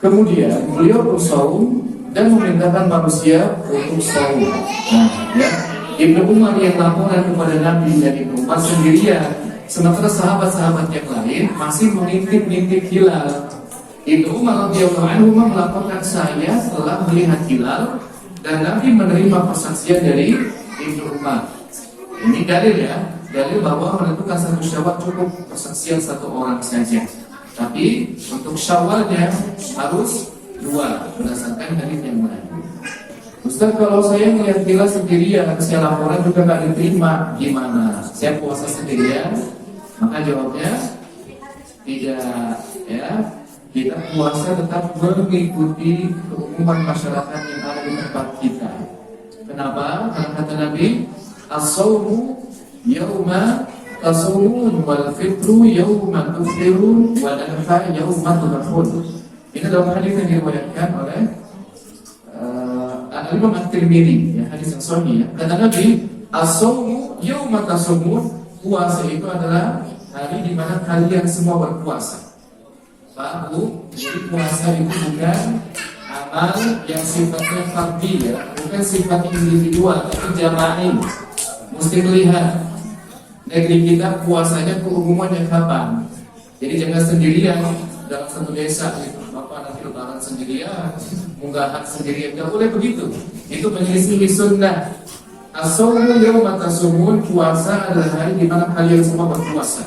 Kemudian beliau bersaum dan memerintahkan manusia untuk saum. Nah, ya, Ibnu Umar yang laporan kepada Nabi dan Ibnu Umar sendirian, sementara sahabat-sahabat yang lain masih mengintip-intip hilal. Ibnu Umar radhiyallahu anhu melaporkan saya telah melihat hilal dan Nabi menerima persaksian dari Ibnu Umar. Ini dalil ya, dalil bahwa menentukan satu Syawal cukup persaksian satu orang saja. Tapi untuk Syawalnya harus dua berdasarkan hadis yang lain. Ustaz, kalau saya melihat hilal sendirian, saya laporan juga nggak diterima, gimana? Saya puasa sendirian? Maka jawabnya tidak, ya. Kita puasa tetap mengikuti keumuman masyarakat yang ada di tempat kita. Kenapa? Karena kata Nabi, as-sawmu yauma tasumun wal fitru yauma tuftirun wal adha yauma tudhun. Ini adalah hadis yang diriwayatkan oleh Al-Imam At-Tirmidzi, ya, hadis yang sahih. Ya. Kata Nabi, as-sawmu yauma tasumun, puasa itu adalah hari di mana kalian semua berpuasa. Jadi puasa itu bukan amal yang sifatnya fardhi, ya, bukan sifat individual, tapi jama'i. Mesti melihat negeri kita puasanya keumumannya kapan. Jadi jangan sendirian dalam satu desa gitu. Bapak nanti lebaran sendirian, munggahan sendirian, tidak boleh begitu. Itu menyelisihi sunnah. As-sawmu yauma tasumun, puasa adalah hari di mana kalian semua berpuasa.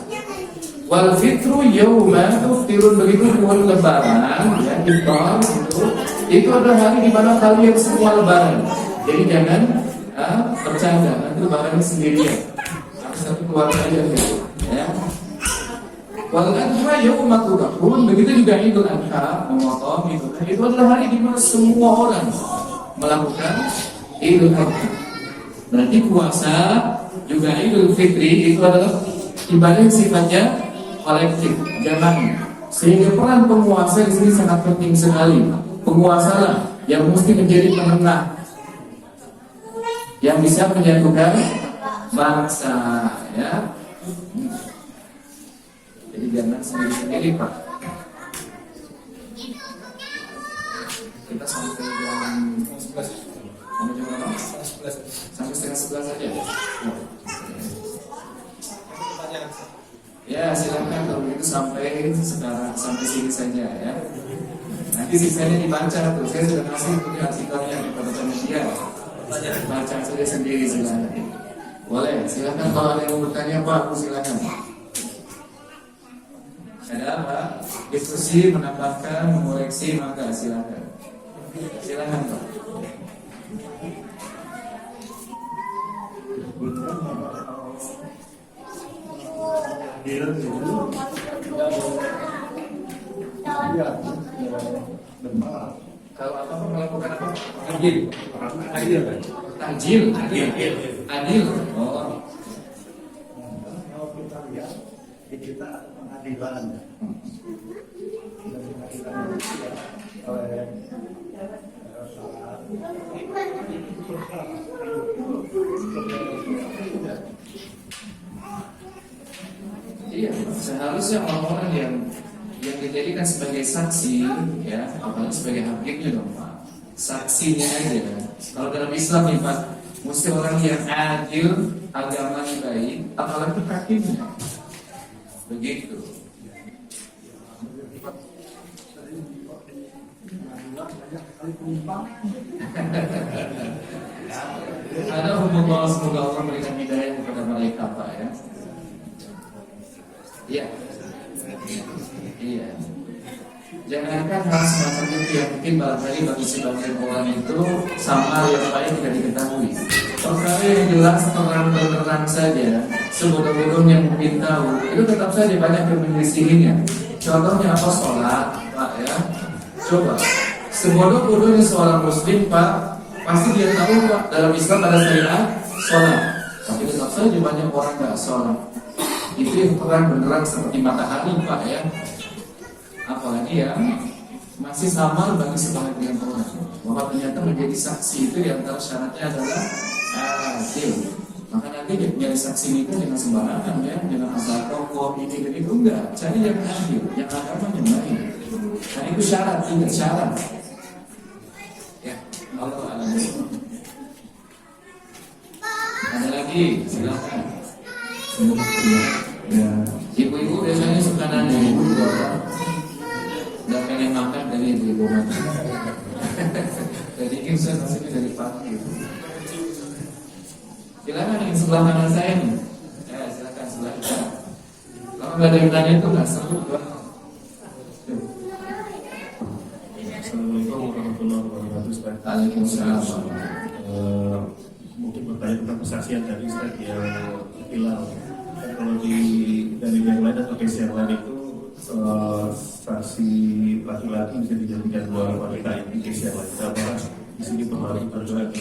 Wal fitru yauma tuftirun, begitu pun lebaran, ya, iftar itu adalah hari di mana kalian semua lebaran. Jadi jangan bercanda, nanti lebaran sendirian. Harus satu keluarga aja gitu, ya. Wal adha yauma tudhun, begitu juga Idul Adha, memotong itu adalah hari di mana semua orang melakukan Idul Adha. Berarti puasa juga Idul Fitri itu adalah ibadah yang sifatnya kolektif, jamaah. Sehingga peran penguasa di sini sangat penting sekali. Penguasalah yang mesti menjadi penengah, yang bisa menyatukan bangsa, ya. Jadi jangan sendiri-sendiri, Pak. Kita sampai jam 11. Sampai jam berapa? 11. Sampai setengah 11 saja. Ya, silakan kalau begitu sampai sekarang, sampai sini saja, ya. Nanti sisanya dibaca tuh. Saya sudah kasih punya artikelnya kepada panitia. Baca saja sendiri, silakan. Boleh, silakan kalau ada yang mau bertanya, Pak, silakan. Ada apa? Diskusi, menambahkan, mengoreksi, maka silakan. Silakan, Pak. Kalau apa melakukan apa? Adil. Adil. Oh. Kalau kita lihat di kita pengadilan, oleh iya, seharusnya orang-orang yang dijadikan sebagai saksi, ya, apalagi sebagai hakimnya dong, Pak. Saksinya aja. Kalau dalam Islam nih, Pak, mesti orang yang adil, agamanya baik, apalagi hakimnya. Begitu. Ada hubungan, semoga Allah memberikan hidayah kepada mereka, Pak, ya. Iya. Iya. Jangankan kebanyakan hal semacam itu yang mungkin barangkali bagi sebagian orang itu sama yang lain tidak diketahui. Perkara yang jelas terang-terang saja, sebodoh-bodohnya mungkin tahu, itu tetap saja banyak yang menyelisihinya. Contohnya apa? Sholat, Pak ya. Coba, sebodoh-bodohnya seorang muslim Pak, pasti dia tahu Pak, dalam Islam ada syariat sholat, tapi tetap saja banyak orang nggak sholat. Itu yang terang benerang seperti matahari Pak ya. Apalagi yang masih samar bagi sebagian orang, bahwa ternyata menjadi saksi itu diantara syaratnya adalah adil. Maka nanti menjadi saksi itu dengan sembarangan ya, dengan asal tokoh ini dan itu enggak. Cari yang adil, yang agama yang baik. Nah itu syarat, tidak syarat. Ya, Allah alam. Ada lagi, silakan. Ya, ibu-ibu biasanya suka nanya, ibu juga udah pengen makan dari ibu makan. Jadi ini saya masih dari pagi. Silakan yang sebelah kanan saya nih. Ya, silakan sebelah kanan. Kalau nggak ada yang tanya itu nggak seru, Pak. Assalamualaikum warahmatullahi wabarakatuh. Waalaikumsalam. Mungkin bertanya tentang kesaksian tadi Ustaz yang Hilal. Kalau dari yang lain atau case yang lain itu saksi laki-laki bisa dijadikan dua wanita ini case yang lain. Apakah di sini berlaku perjuangan?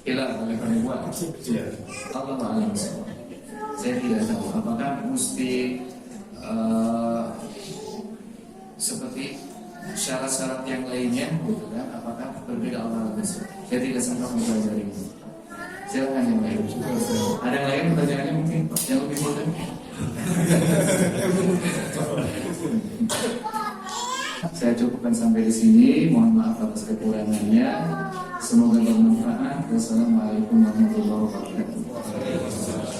Hilal oleh perempuan. Iya. Allah alam. Saya tidak tahu apakah mesti seperti syarat-syarat yang lainnya gitu kan, apakah berbeda Allah alam. Saya tidak sempat mempelajari itu. Silakan yang lain. Ada yang lain pertanyaannya mungkin yang lebih mudah. Saya cukupkan sampai di sini. Mohon maaf atas kekurangannya. Semoga bermanfaat. Wassalamualaikum warahmatullahi wabarakatuh.